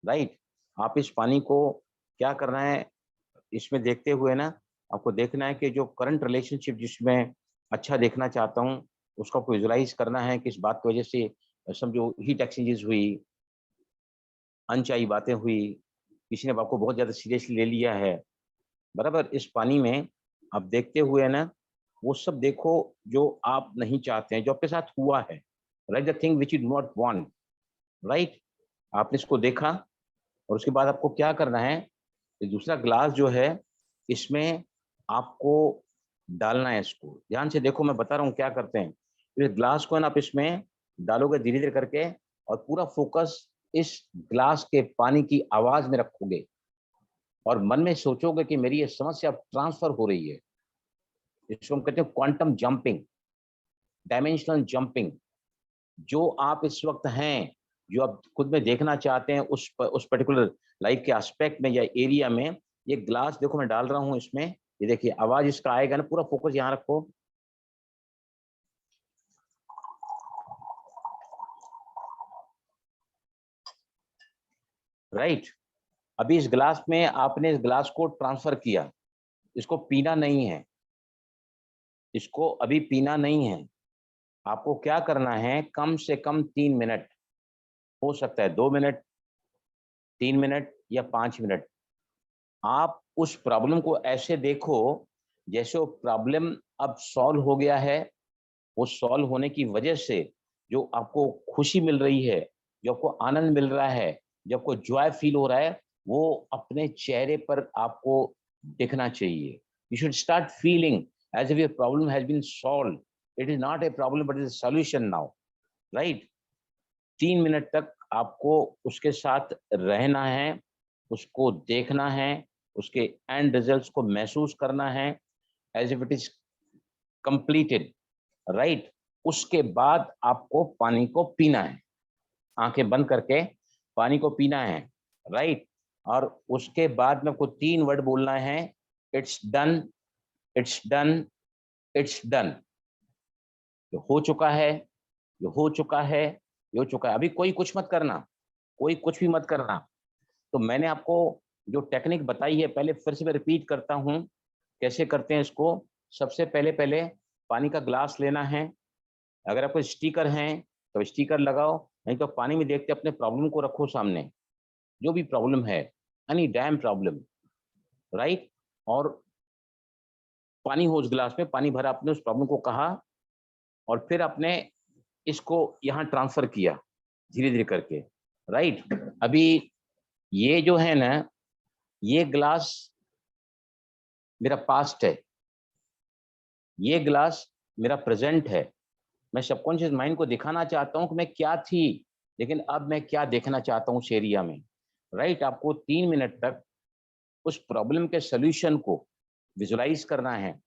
राइट। आप इस पानी को क्या करना है, इसमें देखते हुए ना, आपको देखना है कि जो करंट रिलेशनशिप जिसमें अच्छा देखना चाहता हूँ, उसको आपको विजुलाइज करना है कि इस बात की वजह से समझो हीट एक्सचेंजेस हुई, अनचाही बातें हुई, किसी ने आपको बहुत ज्यादा सीरियसली ले लिया है, बराबर। इस पानी में आप देखते हुए ना वो सब देखो जो आप नहीं चाहते हैं, जो आपके साथ हुआ है, right, the thing which you do not want, right. आपने इसको देखा और उसके बाद आपको क्या करना है, ये दूसरा ग्लास जो है इसमें आपको डालना है। इसको ध्यान से देखो, मैं बता रहा हूँ क्या करते हैं। इस ग्लास को ना आप इसमें डालोगे धीरे धीरे करके, और पूरा फोकस इस ग्लास के पानी की आवाज में रखोगे और मन में सोचोगे कि मेरी ये समस्या ट्रांसफर हो रही है। इसको हम कहते हैं क्वांटम जंपिंग, डायमेंशनल जंपिंग। जो आप इस वक्त हैं, जो आप खुद में देखना चाहते हैं उस पर्टिकुलर लाइफ के एस्पेक्ट में या एरिया में, ये ग्लास देखो मैं डाल रहा हूं इसमें, ये देखिए आवाज इसका आएगा ना, पूरा फोकस यहाँ रखो। राइट, अभी इस ग्लास में आपने इस ग्लास को ट्रांसफर किया, इसको पीना नहीं है, इसको अभी पीना नहीं है। आपको क्या करना है, कम से कम 3 मिनट, हो सकता है 2 मिनट, 3 मिनट या 5 मिनट, आप उस प्रॉब्लम को ऐसे देखो जैसे वो प्रॉब्लम अब सॉल्व हो गया है। वो सॉल्व होने की वजह से जो आपको खुशी मिल रही है, जो आपको आनंद मिल रहा है, जो आपको जॉय फील हो रहा है, वो अपने चेहरे पर आपको दिखना चाहिए। You should start feeling as if your problem has been solved. It is not a problem but is a solution now, right. 3 minute तक आपको उसके साथ रहना है, उसको देखना है, उसके एंड रिजल्ट्स को महसूस करना है as if it is completed, right. उसके बाद आपको पानी को पीना है, आंखें बंद करके पानी को पीना है, राइट। और उसके बाद में आपको 3 वर्ड बोलना है, it's done, it's done, it's done. जो हो चुका है, जो हो चुका है, जो हो चुका है। अभी कोई कुछ मत करना, कोई कुछ भी मत करना। तो मैंने आपको जो टेक्निक बताई है, पहले फिर से मैं रिपीट करता हूँ कैसे करते हैं इसको। सबसे पहले पहले पानी का ग्लास लेना है, अगर आपको स्टिकर हैं तो स्टिकर लगाओ, नहीं तो पानी में देखते अपने प्रॉब्लम को रखो सामने, जो भी प्रॉब्लम है, एनी डैम प्रॉब्लम, राइट। और पानी हो उस गिलास में, पानी भरा, आपने उस प्रॉब्लम को कहा और फिर आपने इसको यहाँ ट्रांसफर किया धीरे धीरे करके, राइट। अभी ये जो है ना, ये ग्लास मेरा पास्ट है, ये ग्लास मेरा प्रेजेंट है। मैं सबकॉन्शियस माइंड को दिखाना चाहता हूँ कि मैं क्या थी, लेकिन अब मैं क्या देखना चाहता हूँ उस एरिया में, राइट। आपको 3 मिनट तक उस प्रॉब्लम के सोल्यूशन को विजुलाइज करना है,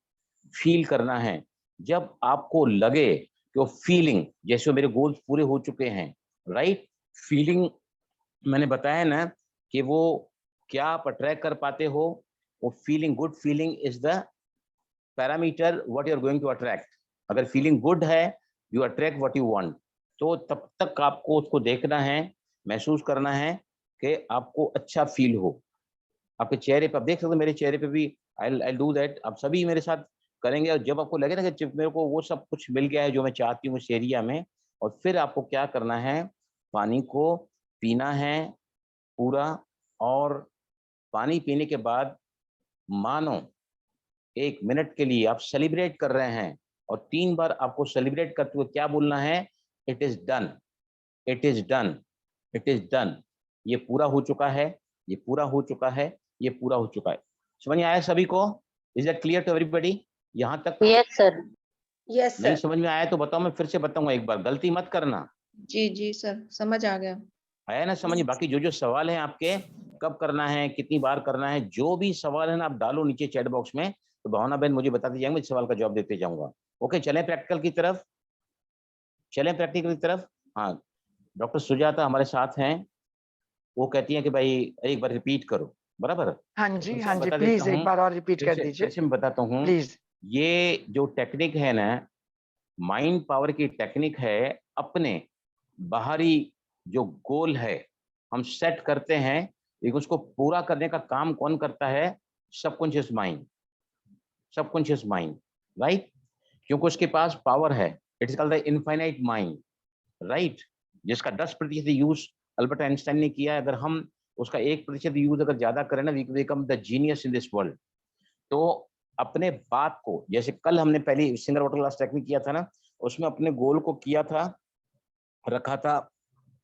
फील करना है। जब आपको लगे कि वो फीलिंग, जैसे मेरे गोल्स पूरे हो चुके हैं, राइट, फीलिंग मैंने बताया ना कि वो क्या आप अट्रैक्ट कर पाते हो, वो feeling, good feeling is the parameter what you are going to attract. अगर फीलिंग गुड है, you attract what you want. तो तब तक आपको उसको देखना है, महसूस करना है कि आपको अच्छा फील हो। आपके चेहरे पर, आप देख सकते हो मेरे चेहरे पे भी, आई डू दैट, आप सभी मेरे साथ करेंगे। और जब आपको लगे ना कि मेरे को वो सब कुछ मिल गया है जो मैं चाहती हूँ उस एरिया में, और फिर आपको क्या करना है, पानी को पीना है पूरा। और पानी पीने के बाद मानो 1 मिनट के लिए आप सेलिब्रेट कर रहे हैं, और 3 बार आपको सेलिब्रेट करते हुए क्या बोलना है, it is done, it is done, it is done. ये पूरा हो चुका है, ये पूरा हो चुका है, ये पूरा हो चुका है। समझ में आया सभी को? Is that clear to everybody यहाँ तक? Yes sir. यस नहीं सर। समझ में आया तो बताओ, मैं फिर से बताऊंगा एक बार, गलती मत करना। जी जी सर, समझ आ गया। आया ना समझ? बाकी जो जो सवाल है आपके, कब करना है, कितनी बार करना है, जो भी सवाल है ना आप डालो नीचे चैट बॉक्स में, तो भावना बहन मुझे बताते जाएंगे, इस सवाल का जवाब देते जाऊंगा। ओके, चलें प्रैक्टिकल की तरफ, चलें प्रैक्टिकल की तरफ। हाँ, डॉक्टर सुजाता हमारे साथ हैं, वो कहती हैं कि भाई एक बार रिपीट करो, बराबर। हाँ तो जी, फिर से हाँ मैं जी, बता प्लीज देता एक हूँ, बार और रिपीट कर फिर दीजिए से मैं बताता हूँ। प्लीज। ये जो टेक्निक है ना, माइंड पावर की टेक्निक है। अपने बाहरी जो गोल है हम सेट करते हैं, लेकिन उसको पूरा करने का काम कौन करता है? Subconscious mind, subconscious mind, right. क्योंकि उसके पास पावर है, it is called the infinite mind, right. जिसका 10% यूज अल्बर्ट आइंस्टाइन ने किया है, अगर हम उसका 1% यूज अगर ज्यादा करें ना, we become the genius in this world. तो अपने बात को, जैसे कल हमने पहली सिंगल वाटर ग्लास टेक्निक किया था ना, उसमें अपने गोल को किया था, रखा था,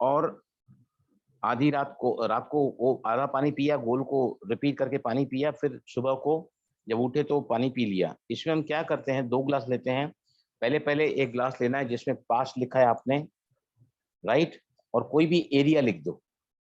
और आधी रात को वो आधा पानी पिया, गोल को रिपीट करके पानी पिया, फिर सुबह को जब उठे तो पानी पी लिया। इसमें हम क्या करते हैं, 2 ग्लास लेते हैं। पहले एक ग्लास लेना है जिसमें पास लिखा है आपने, राइट, और कोई भी एरिया लिख दो।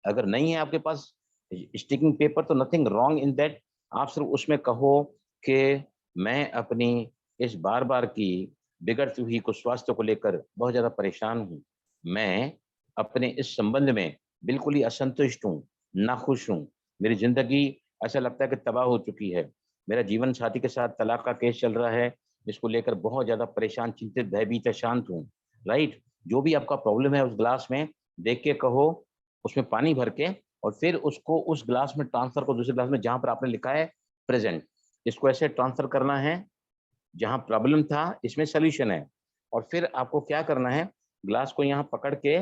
अगर नहीं है आपके पास स्टिकिंग पेपर तो नथिंग रॉन्ग इन दैट, आप सिर्फ उसमें कहो कि मैं अपनी इस बार बार की बिगड़ती हुई को स्वास्थ्य को लेकर बहुत ज्यादा परेशान हूँ, मैं अपने इस संबंध में बिल्कुल ही असंतुष्ट हूँ, नाखुश हूँ, मेरी जिंदगी ऐसा लगता है कि तबाह हो चुकी है, मेरा जीवन साथी के साथ तलाक का केस चल रहा है, इसको लेकर बहुत ज्यादा परेशान, चिंतित, भयभीत, शांत हूँ, राइट। जो भी आपका प्रॉब्लम है उस ग्लास में देख के कहो, उसमें पानी भर के, और फिर उसको उस ग्लास में ट्रांसफर को दूसरे ग्लास में जहां पर आपने लिखा है प्रेजेंट, इसको ऐसे ट्रांसफर करना है, जहां प्रॉब्लम था इसमें सोल्यूशन है। और फिर आपको क्या करना है, ग्लास को यहाँ पकड़ के,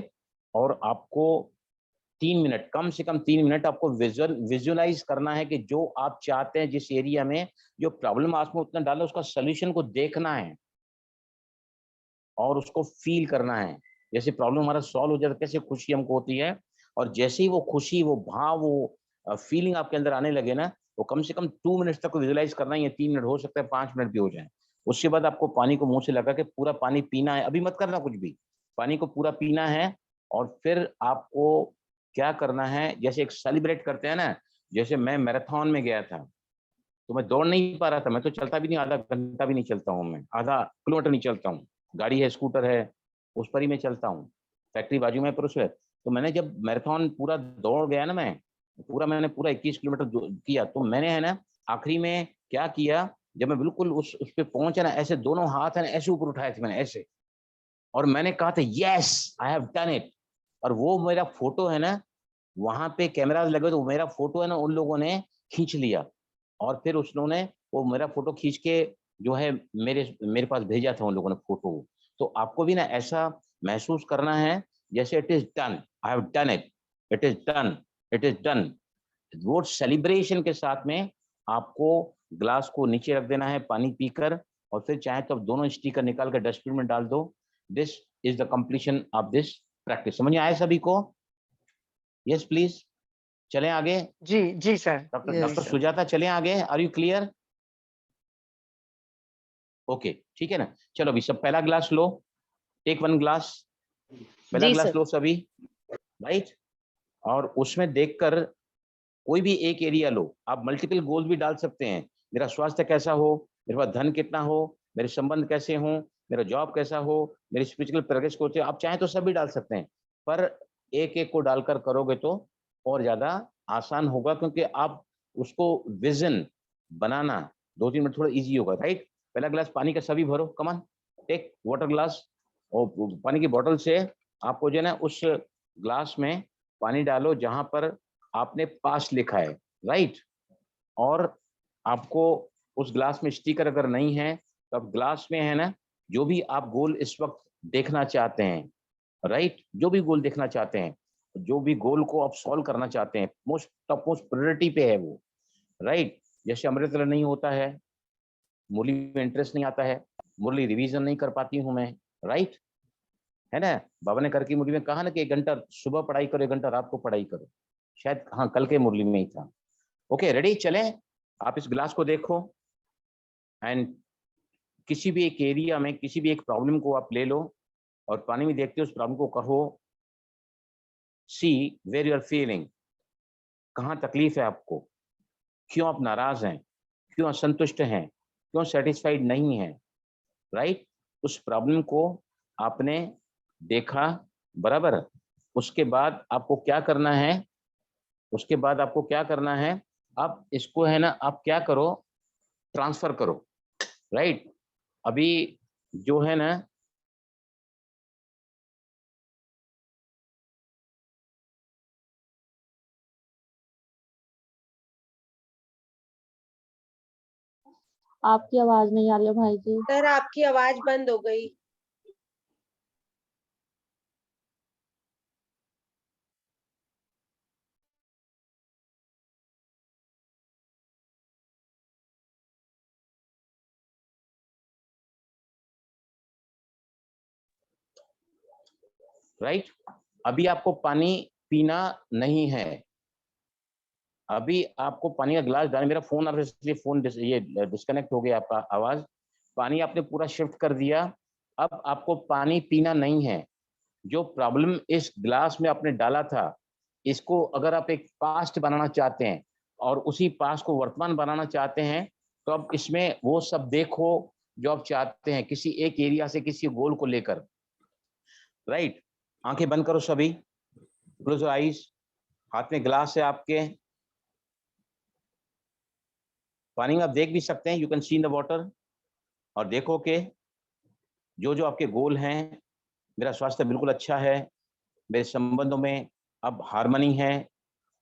और आपको 3 मिनट, कम से कम 3 मिनट आपको विजुअलाइज करना है कि जो आप चाहते हैं, जिस एरिया में जो प्रॉब्लम आप में उतना डालो, उसका सोल्यूशन को देखना है और उसको फील करना है। जैसे प्रॉब्लम हमारा सॉल्व हो जाता है, कैसे खुशी हमको होती है, और जैसे ही वो खुशी, वो भाव, वो फीलिंग आपके अंदर आने लगे ना, वो कम से कम 2 मिनट्स तक विजुअलाइज करना ही है। 3 मिनट हो सकता है, 5 मिनट भी हो जाए। उसके बाद आपको पानी को मुंह से लगा के पूरा पानी पीना है, अभी मत करना कुछ भी, पानी को पूरा पीना है। और फिर आपको क्या करना है, जैसे एक सेलिब्रेट करते हैं ना, जैसे मैं मैराथन में गया था, तो मैं दौड़ नहीं पा रहा था, मैं तो चलता भी नहीं, आधा घंटा भी नहीं चलता हूँ, मैं आधा किलोमीटर नहीं चलता हूँ, गाड़ी है, स्कूटर है, उस पर ही मैं चलता हूँ, फैक्ट्री बाजू में, पर उस तो मैंने जब मैराथन पूरा दौड़ गया ना, मैंने पूरा 21 किलोमीटर किया, तो मैंने है ना आखिरी में क्या किया, जब मैं बिल्कुल उस पे पहुंचा ना, ऐसे दोनों हाथ है ना ऐसे ऊपर उठाए थे मैंने ऐसे, और मैंने कहा था yes I have done it. और वो मेरा फोटो है ना, वहां पे कैमराज लगे, तो मेरा फोटो है ना उन लोगों ने खींच लिया, और फिर उन्होंने वो मेरा फोटो खींच के जो है मेरे पास भेजा था उन लोगों ने फोटो। तो आपको भी ना ऐसा महसूस करना है जैसे it is done, I have done it, it is done, it is done. वो सेलिब्रेशन के साथ में आपको ग्लास को नीचे रख देना है पानी पीकर, और फिर चाहे तो दोनों स्टिकर निकाल कर डस्टबिन में डाल दो। This is the completion of this practice. समझ में आया सभी को? यस प्लीज, चलें आगे। जी जी सर। डॉक्टर सुजाता, चलें आगे, आर यू क्लियर? ओके, ठीक है ना। चलो अभी सब पहला ग्लास लो, टेक 1 ग्लास, पहला जी ग्लास सर। लो सभी, राइट। और उसमें देखकर कोई भी एक एरिया लो, आप मल्टीपल गोल भी डाल सकते हैं, मेरा स्वास्थ्य कैसा हो, मेरे पास धन कितना हो, मेरे संबंध कैसे हो, मेरा जॉब कैसा हो, मेरी स्पिरिचुअल प्रोग्रेस को, आप चाहें तो सब भी डाल सकते हैं, पर एक एक को डालकर करोगे तो और ज्यादा आसान होगा, क्योंकि आप उसको विजन बनाना 2-3 मिनट थोड़ा इजी होगा, राइट। पहला ग्लास पानी का सभी भरो, कमान टेक वाटर ग्लास, और पानी की बोतल से आपको जो है ना उस ग्लास में पानी डालो जहां पर आपने पास लिखा है, राइट। और आपको उस ग्लास में स्टिकर अगर नहीं है तो अब ग्लास में है ना जो भी आप गोल इस वक्त देखना चाहते हैं, राइट, जो भी गोल देखना चाहते हैं, जो भी गोल को आप सॉल्व करना चाहते हैं, मोस्ट टॉप मोस्ट प्रायोरिटी पे है वो, राइट। जैसे अमृत नहीं होता है, मुरली में इंटरेस्ट नहीं आता है, मुरली रिवीजन नहीं कर पाती हूँ मैं, राइट, है ना। बाबा ने करके मुरली में कहा ना कि 1 घंटा सुबह पढ़ाई करो, 1 घंटा रात को पढ़ाई करो, शायद हाँ कल के मुरली में ही था। ओके रेडी, चलें। आप इस ग्लास को देखो एंड किसी भी एक एरिया में किसी भी एक प्रॉब्लम को आप ले लो और पानी में देखते हो उस प्रॉब्लम को कहो, सी वेयर यू आर फीलिंग, कहाँ तकलीफ है आपको, क्यों आप नाराज हैं, क्यों असंतुष्ट हैं, क्यों सेटिस्फाइड नहीं है, राइट। उस प्रॉब्लम को आपने देखा, बराबर। उसके बाद आपको क्या करना है, उसके बाद आपको क्या करना है, अब इसको है ना आप क्या करो, ट्रांसफर करो, राइट। अभी जो है ना आपकी आवाज नहीं आ रही है भाई जी। सर आपकी आवाज बंद हो गई। राइट? अभी आपको पानी पीना नहीं है, अभी आपको पानी का गिलास डालना, मेरा फोन आ रहा है इसलिए फोन ये डिस्कनेक्ट हो गया आपका आवाज। पानी आपने पूरा शिफ्ट कर दिया, अब आपको पानी पीना नहीं है। जो प्रॉब्लम इस ग्लास में आपने डाला था, इसको अगर आप एक पास्ट बनाना चाहते हैं और उसी पास्ट को वर्तमान बनाना चाहते हैं, तो अब इसमें वो सब देखो जो आप चाहते हैं, किसी एक एरिया से किसी गोल को लेकर। राइट? आंखें बंद करो सभी, क्लोज योर आईज। हाथ में ग्लास है आपके, पानी में आप देख भी सकते हैं, you can see in the water, और देखो कि जो जो आपके गोल हैं, मेरा स्वास्थ्य बिल्कुल अच्छा है, मेरे संबंधों में अब हार्मनी है,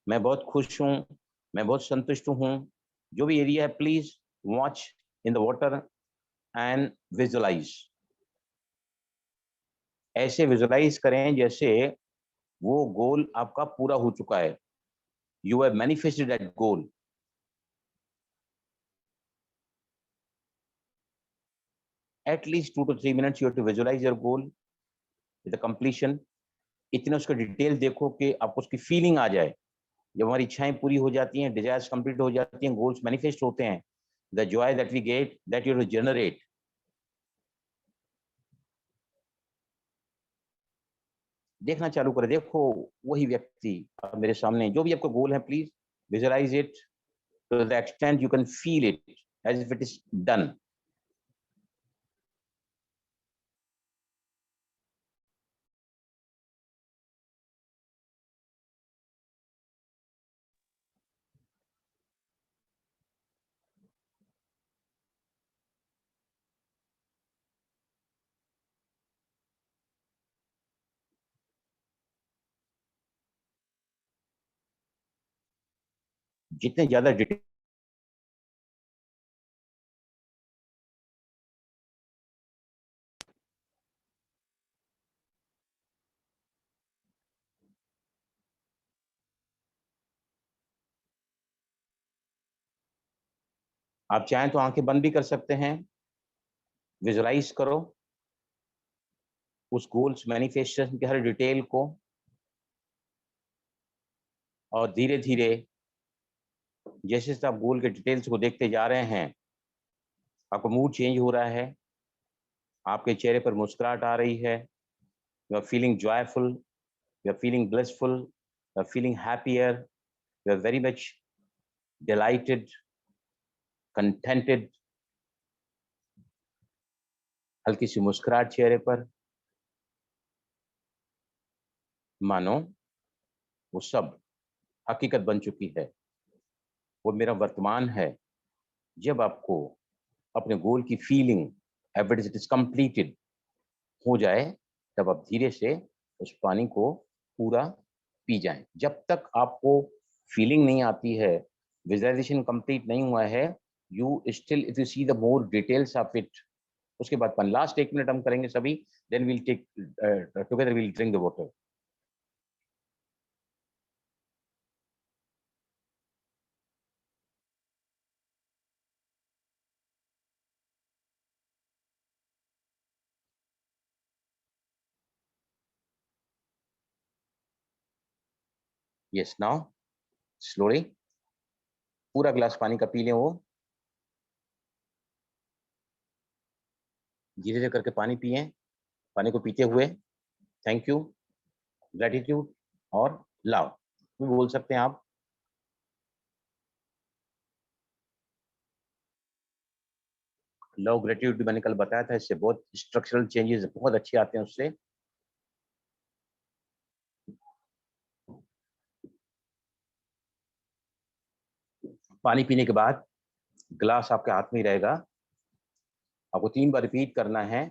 मैं बहुत खुश हूँ, मैं बहुत संतुष्ट हूँ। जो भी एरिया है, please watch in the water and visualise. ऐसे विजुअलाइज करें जैसे वो गोल आपका पूरा हो चुका है, you have manifested that goal. At least 2 to 3 minutes you have to visualize your goal with the completion. इतने उसका डिटेल देखो कि आपको उसकी फीलिंग आ जाए। जब हमारी इच्छाएं पूरी हो जाती हैं, डिजायर्स कंप्लीट हो जाती हैं, गोल्स मैनिफेस्ट होते हैं, the joy that we get, that you generate. देखना चालू करें, देखो वही व्यक्ति मेरे सामने, जो भी आपका गोल है, please visualise it to the extent you can feel it as if it is done. जितने ज्यादा डिटेल आप चाहें तो आंखें बंद भी कर सकते हैं, विजुअलाइज करो उस गोल्स मैनिफेस्टेशन के हर डिटेल को, और धीरे धीरे जैसे आप गोल के डिटेल्स को देखते जा रहे हैं, आपका मूड चेंज हो रहा है, आपके चेहरे पर मुस्कुराहट आ रही है, you are feeling joyful, you are feeling blissful, you are feeling happier, you are very much delighted, contented, हल्की सी मुस्कुराहट चेहरे पर, मानो वो सब हकीकत बन चुकी है, वो मेरा वर्तमान है। जब आपको अपने गोल की feeling every it is completed हो जाए, तब आप धीरे से उस पानी को पूरा पी जाएं। जब तक आपको फीलिंग नहीं आती है, विजुअलाइजेशन कंप्लीट नहीं हुआ है, you still if you see the more details of it, उसके बाद लास्ट 1 मिनट हम करेंगे सभी, then we'll take together we'll drink the water. Yes, now slowly पूरा गिलास पानी का पी लें, वो धीरे धीरे करके पानी पिए, पानी को पीते हुए थैंक यू, ग्रेटिट्यूड और लव भी बोल सकते हैं आप। लव ग्रेटिट्यूड भी मैंने कल बताया था, इससे बहुत स्ट्रक्चरल चेंजेस बहुत अच्छे आते हैं उससे। पानी पीने के बाद ग्लास आपके हाथ में ही रहेगा, आपको 3 बार रिपीट करना है,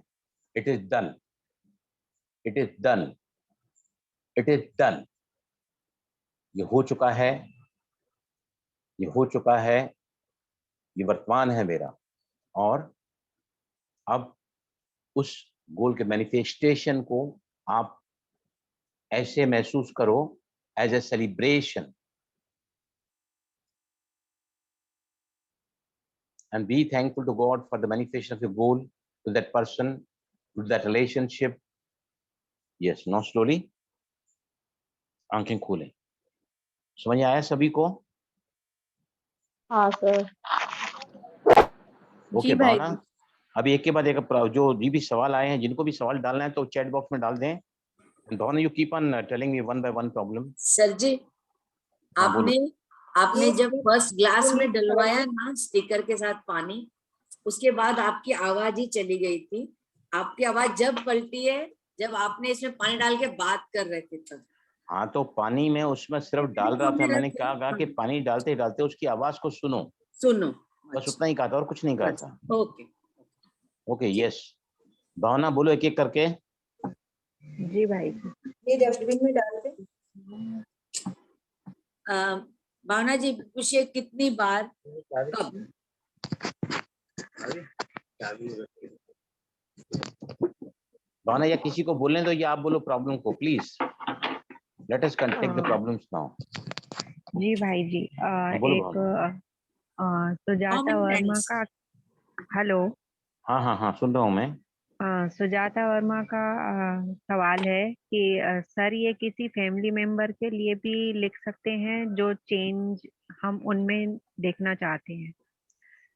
it is done, it is done, it is done. ये हो चुका है, ये हो चुका है, ये वर्तमान है मेरा। और अब उस गोल के मैनिफेस्टेशन को आप ऐसे महसूस करो as a celebration, and be thankful to God for the manifestation of your goal, to that person, to that relationship, yes, now slowly आंखें खोलें। समझ में आया सभी को? हाँ सर। ओके भावना, अभी एक के बाद एक जो भी सवाल आए हैं, जिनको भी सवाल डालना है तो चैट बॉक्स में डाल दें। Bhavna, you keep on telling me one by one problem. Sir जी, हाँ, बोलो। आपने जब फर्स्ट ग्लास में डलवाया ना स्टिकर के साथ पानी, उसके बाद आपकी आवाज ही चली गई थी। आपकी आवाज जब पलटी है जब आपने इसमें पानी डाल के बात कर रहे थे तब। हाँ, तो पानी में उसमें सिर्फ डाल रहा था, मैंने क्या कहा कि पानी डालते डालते उसकी आवाज को सुनो, बस उतना ही कहा था और कुछ नहीं कहा था। Okay okay, yes. भावना बोलो एक एक करके। जी भाई। ये डस्टबिन में डालते। भावना जी पूछिए, कितनी बार, कब? भावना, या किसी को बोलने दो या आप बोलो प्रॉब्लम को, please. Let us take the problems now. जी भाई जी, बोलो एक भावना। सुजाता वर्मा का, हेलो। हाँ हाँ हाँ, सुन रहा हूँ मैं। सुजाता वर्मा का सवाल है कि सर ये किसी फैमिली मेंबर के लिए भी लिख सकते हैं जो चेंज हम उनमें देखना चाहते हैं।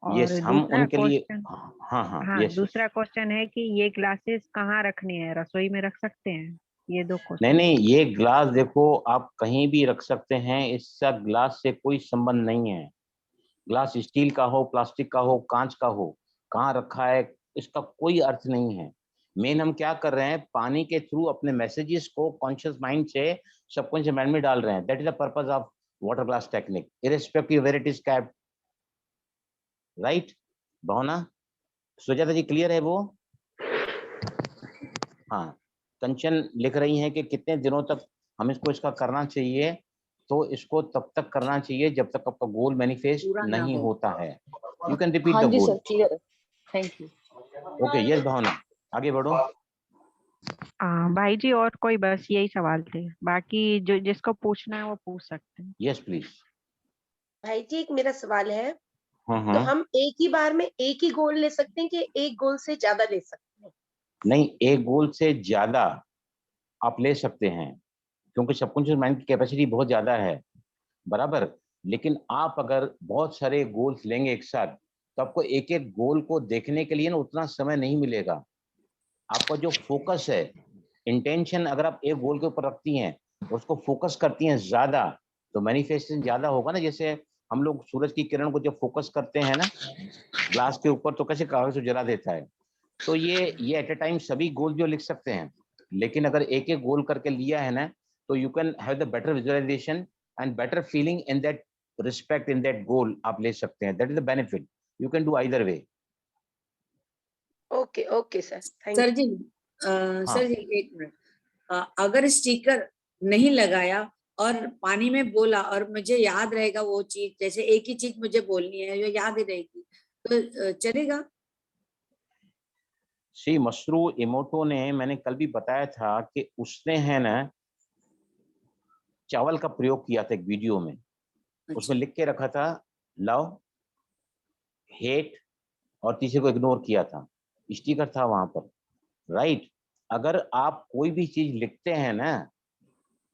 और यस, हम दूसरा उनके लिए, क्वेश्चन, हाँ हाँ, हाँ यस। दूसरा क्वेश्चन है कि ये ग्लासेस कहाँ रखने हैं, रसोई में रख सकते हैं? ये दो क्वेश्चन। नहीं नहीं, ये ग्लास देखो आप कहीं भी रख सकते हैं, इसका ग्लास से कोई संबंध नहीं है। ग्लास स्टील का हो, प्लास्टिक का हो, कांच का हो, कहाँ रखा है इसका कोई अर्थ नहीं है। मेन हम क्या कर रहे हैं, पानी के थ्रू अपने मैसेजेस को कॉन्शियस माइंड से सबकॉन्शियस माइंड में डाल रहे हैं। That is the purpose of water glass technique, irrespective where it is capped, right? Bhavna, Sujata ji clear है वो? हाँ, कंचन लिख रही हैं कि कितने दिनों तक हम इसका करना चाहिए, तो इसको तब तक करना चाहिए जब तक आपका गोल मैनिफेस्ट नहीं होता है। यू कैन रिपीट हाँ द जी गोल। सर, क्लियर है। Thank you. Okay, yes Bhavna, आगे बढ़ो। भाई जी और कोई, बस यही सवाल थे, बाकी जो जिसको पूछना है वो पूछ सकते हैं। Yes please. भाई जी एक मेरा सवाल है, तो हाँ, हम एक ही बार में एक ही गोल ले सकते हैं कि एक गोल से ज्यादा ले सकते हैं? नहीं, एक गोल से ज्यादा आप ले सकते हैं, क्योंकि सबकॉन्शियस माइंड की कैपेसिटी बहुत ज्यादा है, बराबर। लेकिन आप अगर बहुत सारे गोल्स लेंगे एक साथ, तो आपको एक एक गोल को देखने के लिए ना उतना समय नहीं मिलेगा। आपका जो फोकस है, इंटेंशन अगर आप एक गोल के ऊपर रखती हैं, उसको फोकस करती हैं ज्यादा, तो मैनिफेस्टेशन ज्यादा होगा ना। जैसे हम लोग सूरज की किरण को जब फोकस करते हैं ना ग्लास के ऊपर, तो कैसे कागज को जला देता है। तो ये एट ए टाइम सभी गोल जो लिख सकते हैं, लेकिन अगर एक एक गोल करके लिया है ना, तो you can have the better visualisation and better feeling in that respect, in that goal आप ले सकते हैं। That is the benefit, you can do either way. Okay okay sir, thank sir you. जी, सर जी एक minute, अगर sticker नहीं लगाया और पानी में बोला और मुझे याद रहेगा वो चीज, जैसे एक ही चीज मुझे बोलनी है जो याद ही रहेगी, तो चलेगा? सी मसरू इमोटो ने, मैंने कल भी बताया था कि उसने है ना चावल का प्रयोग किया था एक वीडियो में। उसमें लिख के रखा था लव, हेट और तीसरे को इग्नोर किया था, स्टिकर था वहां पर, राइट? अगर आप कोई भी चीज लिखते हैं ना,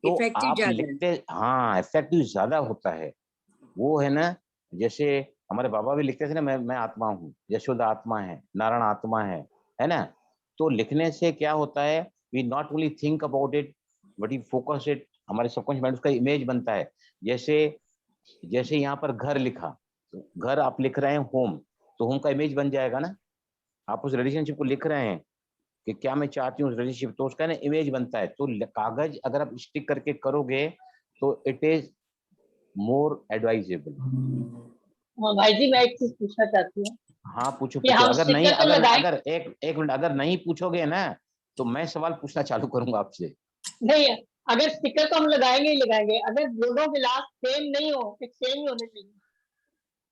तो इफेक्टिव आप ज्यादा है। लिखते, हाँ, इफेक्टिव ज्यादा होता है। वो है ना, जैसे हमारे बाबा भी लिखते थे ना, मैं आत्मा हूँ, यशोदा आत्मा है, नारायण आत्मा है ना? तो लिखने से क्या होता है, we not only think about it but we focus it, हमारे सबकॉन्शियस माइंड उसका इमेज बनता है। जैसे जैसे यहाँ पर घर लिखा, घर आप लिख रहे हैं होम, तो होम का इमेज बन जाएगा ना। आप उस रिलेशनशिप को लिख रहे हैं कि क्या मैं चाहती हूँ रिलेशनशिप, तो उसका ना इमेज बनता है। तो कागज अगर आप स्टिक करके करोगे तो इट इज मोर एडवाइजेबल। हाँ भाई जी, मैं एक चीज पूछना चाहती हूँ हाँ, पूछो कि पूछो। हम अगर नहीं, स्टिकर तो अगर लगाए, अगर एक मिनट, अगर नहीं पूछोगे ना, तो मैं सवाल पूछना चालू करूंगा आपसे। नहीं अगर स्टिकर तो हम लगाएंगे ही लगाएंगे, अगर दोनों गिलास सेम नहीं हो, एक सेम ही होने चाहिए।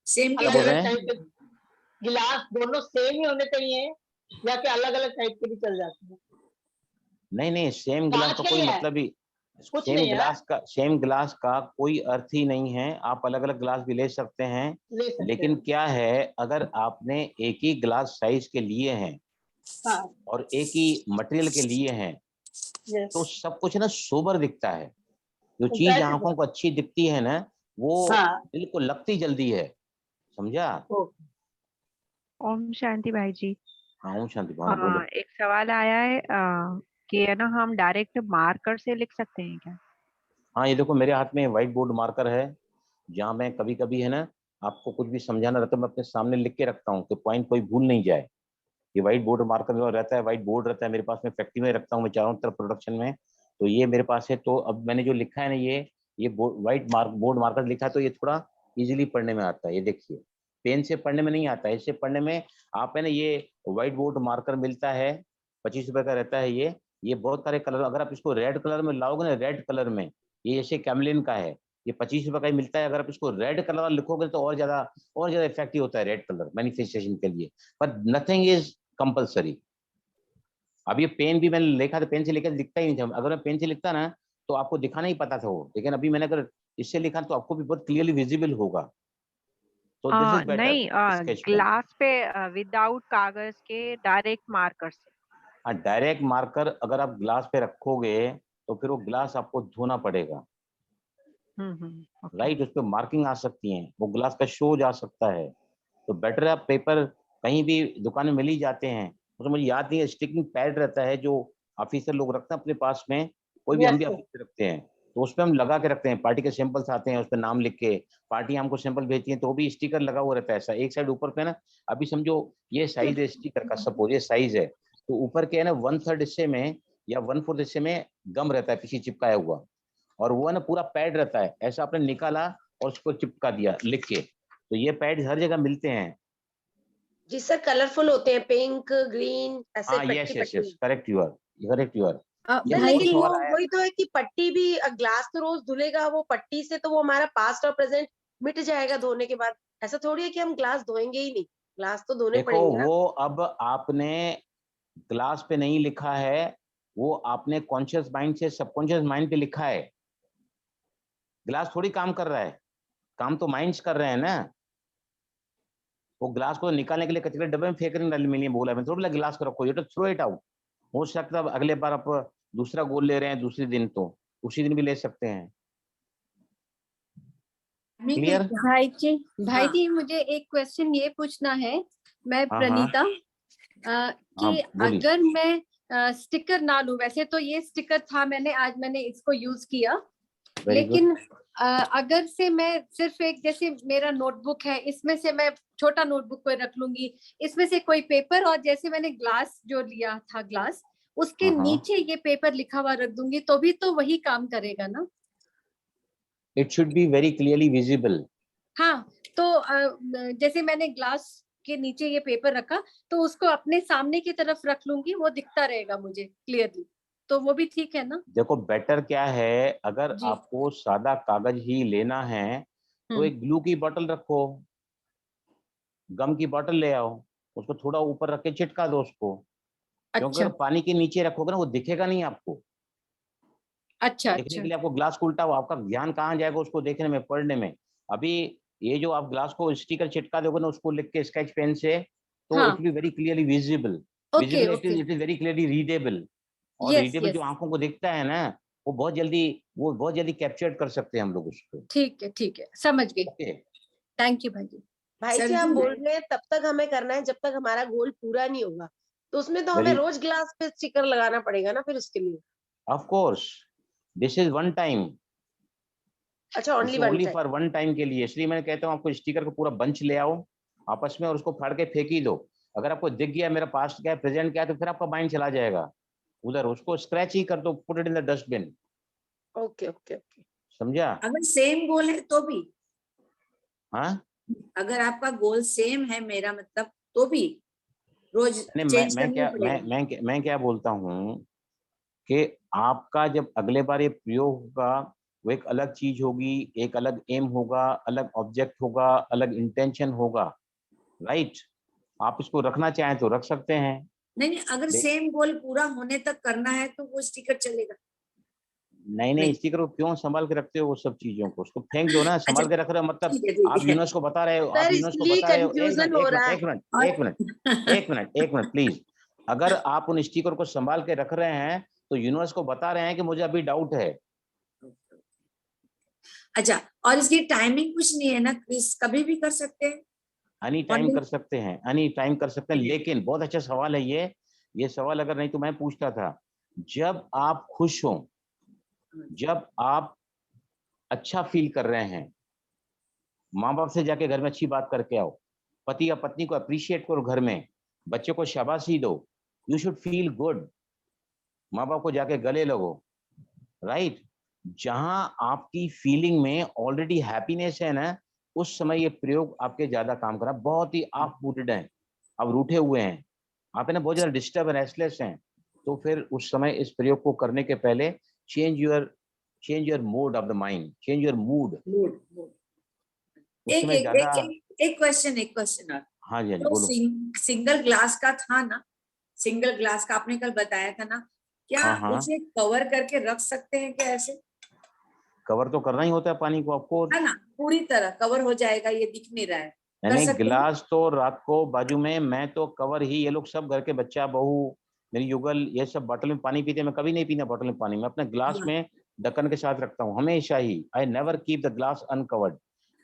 सेम क्या अलग बोल रहे अलग हैं? टाइप के गिलास दोनों सेम ही होने चाहिए या कि अलग अलग टाइप के भी चल जाते हैं? नहीं नहीं, सेम गिलास कांच का का कोई ही है, मतलब ही, कुछ नहीं है, सेम गिलास का कोई अर्थ ही नहीं है। आप अलग अलग गिलास भी ले सकते हैं, ले सकते लेकिन हैं। क्या है, अगर आपने एक ही गिलास साइज के लिए हैं हाँ और एक ही मटेरियल के लिए हैं, तो सब कुछ ना सोबर दिखता है। जो चीज Exactly. आंखों को अच्छी दिखती है ना, वो हाँ। दिल को लगती जल्दी है, समझा? ओम शांति भाई जी। हाँ ओम शांति, हाँ बोलो। एक सवाल आया है कि है ना, हम डायरेक्ट मार्कर से लिख सकते हैं क्या? हाँ ये देखो मेरे हाथ में व्हाइट बोर्ड मार्कर है, जहाँ मैं कभी कभी है ना आपको कुछ भी समझाना रहता है, मैं अपने सामने लिख के रखता हूँ कि पॉइंट कोई भूल नहीं जाए। ये व्हाइट बोर्ड मार्कर जो रहता है, व्हाइट बोर्ड रहता है मेरे पास में, फैक्ट्री में रखता हूँ मैं चारों तरफ प्रोडक्शन में, तो ये मेरे पास है। तो अब मैंने जो लिखा है ना, ये व्हाइट बोर्ड मार्कर लिखा है, तो ये थोड़ा इजीली पढ़ने में आता है। ये देखिए, पेन से पढ़ने में नहीं आता है, इससे पढ़ने में आप है ना, ये व्हाइट बोर्ड मार्कर मिलता है, 25 रुपए का रहता है ये बहुत सारे कलर, अगर आप इसको रेड कलर में लाओगे ना, रेड कलर में, ये जैसे कैमलिन का है, ये 25 रुपए का ही मिलता है। अगर आप इसको रेड कलर लिखोगे तो और ज्यादा इफेक्टिव होता है रेड कलर मैनिफेस्टेशन के लिए, बट नथिंग इज कंपल्सरी। अब ये पेन भी मैंने लिखा था, पेन से लिखा दिखता ही नहीं था, अगर मैं पेन से लिखता ना तो आपको दिखाना ही पता था वो, लेकिन अभी मैंने अगर इससे लिखा तो आपको भी बहुत क्लियरली विजिबल होगा। तो दिस इज बेटर नहीं, स्केच पेन। ग्लास पे विदाउट कागज के डायरेक्ट मार्कर से। हाँ डायरेक्ट मार्कर अगर आप ग्लास पे रखोगे तो फिर वो ग्लास आपको धोना पड़ेगा, राइट? उस पर मार्किंग आ सकती है, वो ग्लास का शो जा सकता है। तो बेटर है आप पेपर कहीं भी दुकान में मिल ही जाते हैं, तो मुझे याद नहीं है, स्टिकिंग पैड रहता है जो ऑफिसर लोग रखते हैं अपने पास में, कोई भी हम भी ऑफिस रखते हैं, तो उस पर हम लगा के रखते हैं। पार्टी के सैंपल्स आते हैं, उस पर नाम लिख के पार्टी हमको सैंपल भेजती है, तो भी स्टिकर लगा हुआ रहता है ऐसा एक साइड ऊपर पे ना। अभी समझो ये साइज है स्टिकर का, सपोज ये साइज है, तो ऊपर के है ना 1/3 हिस्से में या 1/4 हिस्से में गम रहता है पीछे चिपकाया हुआ, और वो है ना पूरा पैड रहता है, ऐसा आपने निकाला और उसको चिपका दिया लिख के। तो ये पैड हर जगह मिलते हैं जी सर, कलरफुल होते हैं, पिंक ग्रीन ऐसे हाँ। यस पट्टी यस पट्टी। Yes, correct you are. Sir लेकिन वो वही तो है कि पट्टी भी, ग्लास तो रोज धुलेगा, वो पट्टी से तो वो हमारा पास्ट और प्रेजेंट मिट जाएगा धोने के बाद। ऐसा थोड़ी है कि हम ग्लास धोएंगे ही नहीं, ग्लास तो धोने देखो पड़ेंगे ना। वो अब आपने ग्लास पे नहीं लिखा है, वो आपने कॉन्शियस माइंड से सबकॉन्शियस माइंड पे लिखा है। ग्लास थोड़ी काम कर रहा है, काम तो माइंड्स कर रहे हैं ना। वो ग्लास को निकालने के लिए कचरे डब्बे में फेंकने वाले मिली बोला, मैं थोड़ा गिलास को रखो, ये तो थ्रो इट आउट। हो सकता है अगले बार आप दूसरा गोल ले रहे हैं दूसरे दिन, तो उसी दिन भी ले सकते हैं। क्लियर? भाई जी मुझे एक क्वेश्चन ये पूछना है, मैं प्रणीता, कि अगर मैं स्टिकर ना लूं, वैसे तो ये स्टिकर था, मैंने इसको यूज किया, लेकिन अगर से मैं सिर्फ एक, जैसे मेरा नोटबुक है, इसमें से मैं छोटा नोटबुक कोई रख लूंगी, इसमें से कोई पेपर, और जैसे मैंने ग्लास जो लिया था ग्लास, उसके नीचे ये पेपर लिखा हुआ रख दूंगी, तो भी तो वही काम करेगा ना? It should be very clearly visible. हाँ, तो जैसे मैंने ग्लास के नीचे ये पेपर रखा, तो उसको अपने सामने की तरफ रख लूंगी, वो दिखता रहेगा मुझे क्लियरली, तो वो भी ठीक है ना? देखो बेटर क्या है, अगर आपको सादा कागज ही लेना है तो एक ग्लू की बोतल रखो, गम की बोतल ले आओ, उसको थोड़ा ऊपर रख के चिटका दो उसको। क्योंकि अगर पानी के नीचे रखोगे ना वो दिखेगा नहीं आपको। देखने के लिए आपको ग्लास को उल्टा हो, आपका ध्यान कहाँ जाएगा उसको देखने में, पढ़ने में। अभी ये जो आप ग्लास को स्टिकर चिटका दोगे ना उसको लिख के स्केच पेन से, तो it will be very clearly visible, it is very clearly readable. और रीडेबल जो आंखों को दिखता है ना, वो बहुत जल्दी कैप्चर कर सकते हैं हम लोग उसको। ठीक है, समझ गए। थैंक यू भाई जी। भाई जी आप बोल रहे हैं तब तक हमें करना है जब तक हमारा गोल पूरा नहीं होगा, तो उसमें तो हमें रोज ग्लास पे स्टिकर लगाना पड़ेगा ना फिर उसके लिए। Of course this is one time. अच्छा, ओनली फॉर वन टाइम के लिए, इसलिए मैं कहता हूँ आपको स्टिकर का पूरा बंच ले आओ आपस में और उसको फाड़ के फेंक ही दो। अगर आपको दिख गया मेरा पास्ट क्या है प्रेजेंट क्या है, तो फिर आपका माइंड चला जाएगा उधर, उसको स्क्रैच ही कर दो, put it in the dustbin. Okay okay okay, समझा? अगर सेम गोल है तो भी, हाँ अगर आपका गोल सेम है मेरा मतलब, तो भी रोज चेंज करना पड़ेगा। मैं क्या बोलता हूँ कि आपका जब अगले बार ये प्रयोग होगा वो एक अलग चीज होगी, एक अलग एम होगा, अलग ऑब्जेक्ट होगा, अलग इंटेंशन होगा, राइट? आप इसको रखना चाहें तो रख सकते हैं। नहीं, अगर सेम गोल पूरा होने तक करना है तो वो स्टिकर चलेगा। नहीं स्टिकर को क्यों संभाल के रखते हो वो सब चीजों को, उसको फेंक दो ना। संभाल के रख रहे हो मतलब आप यूनिवर्स को बता रहे हो, एक मिनट प्लीज। अगर आप उन स्टिकर को संभाल के रख रहे हैं तो यूनिवर्स को बता रहे हैं कि मुझे अभी डाउट है। अच्छा, और इसकी टाइमिंग कुछ नहीं है ना, कभी भी कर सकते हैं? एनी टाइम कर सकते हैं, एनी टाइम कर सकते हैं। लेकिन बहुत अच्छा सवाल है ये सवाल अगर नहीं तो मैं पूछता था। जब आप खुश हो, जब आप अच्छा फील कर रहे हैं, माँ बाप से जाके घर में अच्छी बात करके आओ, पति या पत्नी को अप्रिशिएट करो, घर में बच्चे को शाबाशी दो, यू शुड फील गुड। माँ बाप को जाके गले लगो, राइट? जहां आपकी फीलिंग में ऑलरेडी हैप्पीनेस है ना, उस समय ये प्रयोग आपके ज्यादा काम करा। बहुत ही आप बूटेड हैं, आप रूठे हुए हैं, आप है ना बहुत ज्यादा डिस्टर्ब रेस्टलेस हैं, तो फिर उस समय इस प्रयोग को करने के पहले change your mode of the mind, change your mood. एक क्वेश्चन और। हाँ जी, तो बोलो। सिंगल ग्लास का था ना, सिंगल ग्लास का आपने कल बताया था ना, क्या हाँ। उसे कवर करके रख सकते हैं क्या? ऐसे कवर तो करना ही होता है पानी को आपको, है ना, पूरी तरह कवर हो जाएगा, ये दिख नहीं रहा है, कर यानी सकते हैं? गिलास तो रात को बाजू में, मैं तो कवर ही, ये लोग सब घर के बच्चा बहू मेरी युगल ये सब बॉटल में पानी पीते हैं, मैं कभी नहीं पीना बॉटल में पानी, मैं अपने ग्लास में ढक्कन के साथ रखता हूँ हमेशा ही। I never keep the glass uncovered,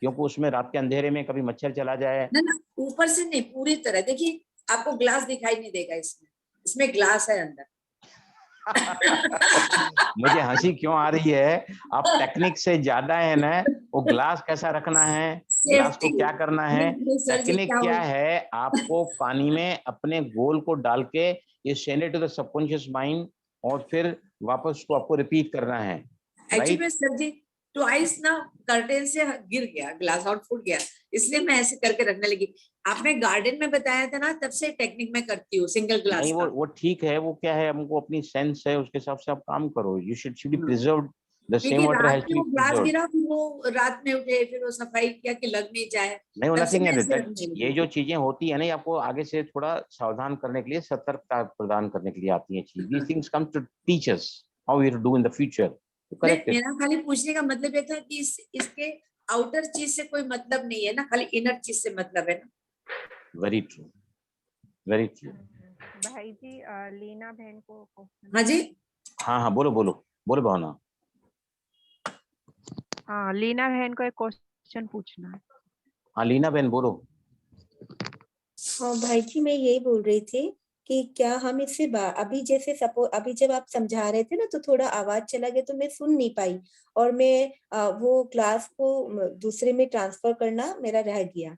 क्योंकि उसमें रात के अंधेरे में कभी मच्छर चला जाए। ना ऊपर से नहीं, पूरी तरह। देखिए आपको ग्लास दिखाई नहीं देगा, इसमें ग्लास है अंदर। मुझे हंसी क्यों आ रही है, आप टेक्निक से ज्यादा है ना, वो ग्लास कैसा रखना है, ग्लास को क्या करना है, टेक्निक क्या है, आपको पानी में अपने गोल को डाल के ये send it to the subconscious mind, और फिर वापस उसको आपको रिपीट करना है। एक्चुअली में सर जी ट्वाइस ना कर्टेन से गिर गया, ग्लास आउट फूट गया, इसलिए मैं ऐसे करके रखने लगी। आपने गार्डन में बताया था ना, तब से टेक्निक में करती हूँ सिंगल ग्लास नहीं, वो ठीक है, वो क्या है, हमको अपनी सेंस है, उसके हिसाब से आप काम करो। You should be preserved, the same water has to be glass preserved. गिरा, फिर वो रात में उठे, फिर वो सफाई किया कि लग नहीं जाए। नहीं, वो तब से नथिंग मैं है ऐसे दैट। रखने लगी। ये जो चीजें होती है ना, ये आपको आगे से थोड़ा सावधान करने के लिए, सतर्कता प्रदान करने के लिए आती है चीज। These things come to teach us how you to do in the future. Correct. मेरा खाली पूछने का मतलब ये था कि इसके आउटर चीज से कोई मतलब नहीं है ना, खाली इनर चीज से मतलब है ना। Very true, very true. भाई जी लीना बहन को हाँ जी, हाँ, बोलो भावना। हाँ, लीना बहन को एक क्वेश्चन पूछना है। हाँ लीना बहन बोलो। हाँ भाई जी, मैं यही बोल रही थी कि क्या हम इससे अभी जैसे सपोज अभी जब आप समझा रहे थे ना, तो थोड़ा आवाज चला गया तो मैं सुन नहीं पाई, और मैं वो क्लास को दूसरे में ट्रांसफर करना मेरा रह गया।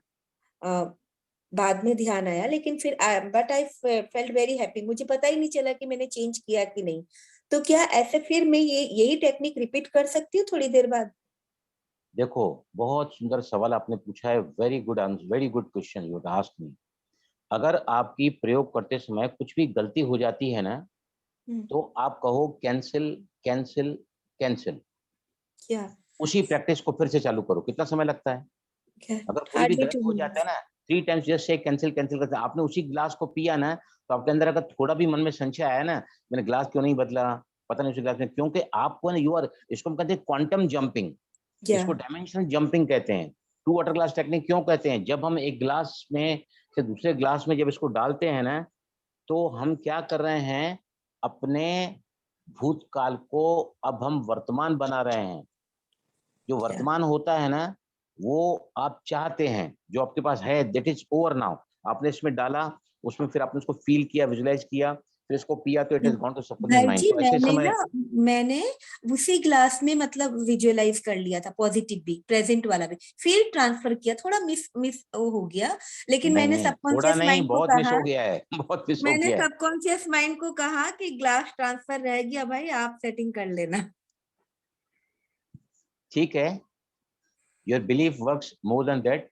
बाद में ध्यान आया, लेकिन फिर but I felt very happy, मुझे पता ही नहीं चला कि मैंने चेंज किया कि नहीं। तो क्या ऐसे फिर मैं यही टेक्निक रिपीट कर सकती हूँ थोड़ी देर बाद? देखो, बहुत सुंदर सवाल आपने पूछा है, very good answer, very good question you asked me. अगर आपकी प्रयोग करते समय कुछ भी गलती हो जाती है ना, तो आप कहो कैंसिल कैंसिल कैंसिल, क्या उसी प्रैक्टिस को फिर से चालू करो। कितना समय लगता है? अगर कोई भी गलत हो जाता है ना, 3 times just say cancel cancel करते, आपने उसी ग्लास को पिया ना, तो आपके अंदर अगर थोड़ा भी मन में संशय आया ना, मैंने ग्लास क्यों नहीं बदला, पता नहीं उसी ग्लास में, क्योंकि आपको ना, यू आर, इसको हम कहते हैं क्वांटम जंपिंग, इसको डायमेंशनल जंपिंग कहते हैं। 2 वाटर ग्लास टेक्निक क्यों कहते हैं? जब हम एक ग्लास में से दूसरे ग्लास में जब इसको डालते हैं ना, तो हम क्या कर रहे हैं, अपने भूतकाल को अब हम वर्तमान बना रहे हैं। जो वर्तमान होता है ना, वो आप चाहते हैं, जो आपके पास है, दैट इज ओवर नाउ। आपने इसमें डाला, उसमें फिर आपने उसको फील किया, विजुलाइज किया, फिर इसको पिया, तो it is gone to subconscious भाई माइंड। जी, तो ऐसे समय मैंने उसी ग्लास में मतलब विजुअलाइज कर लिया था, पॉजिटिव भी प्रेजेंट वाला भी, फिर ट्रांसफर किया, थोड़ा मिस हो गया, लेकिन मैंने नहीं, थोड़ा सबकॉन्शियस नहीं, माइंड को बहुत मिस कहा, हो गया है, बहुत मिस हो मैंने गया है। सबकॉन्शियस माइंड को कहा कि ग्लास ट्रांसफर रह गया भाई, आप सेटिंग कर लेना। ठीक है, your belief works more than that.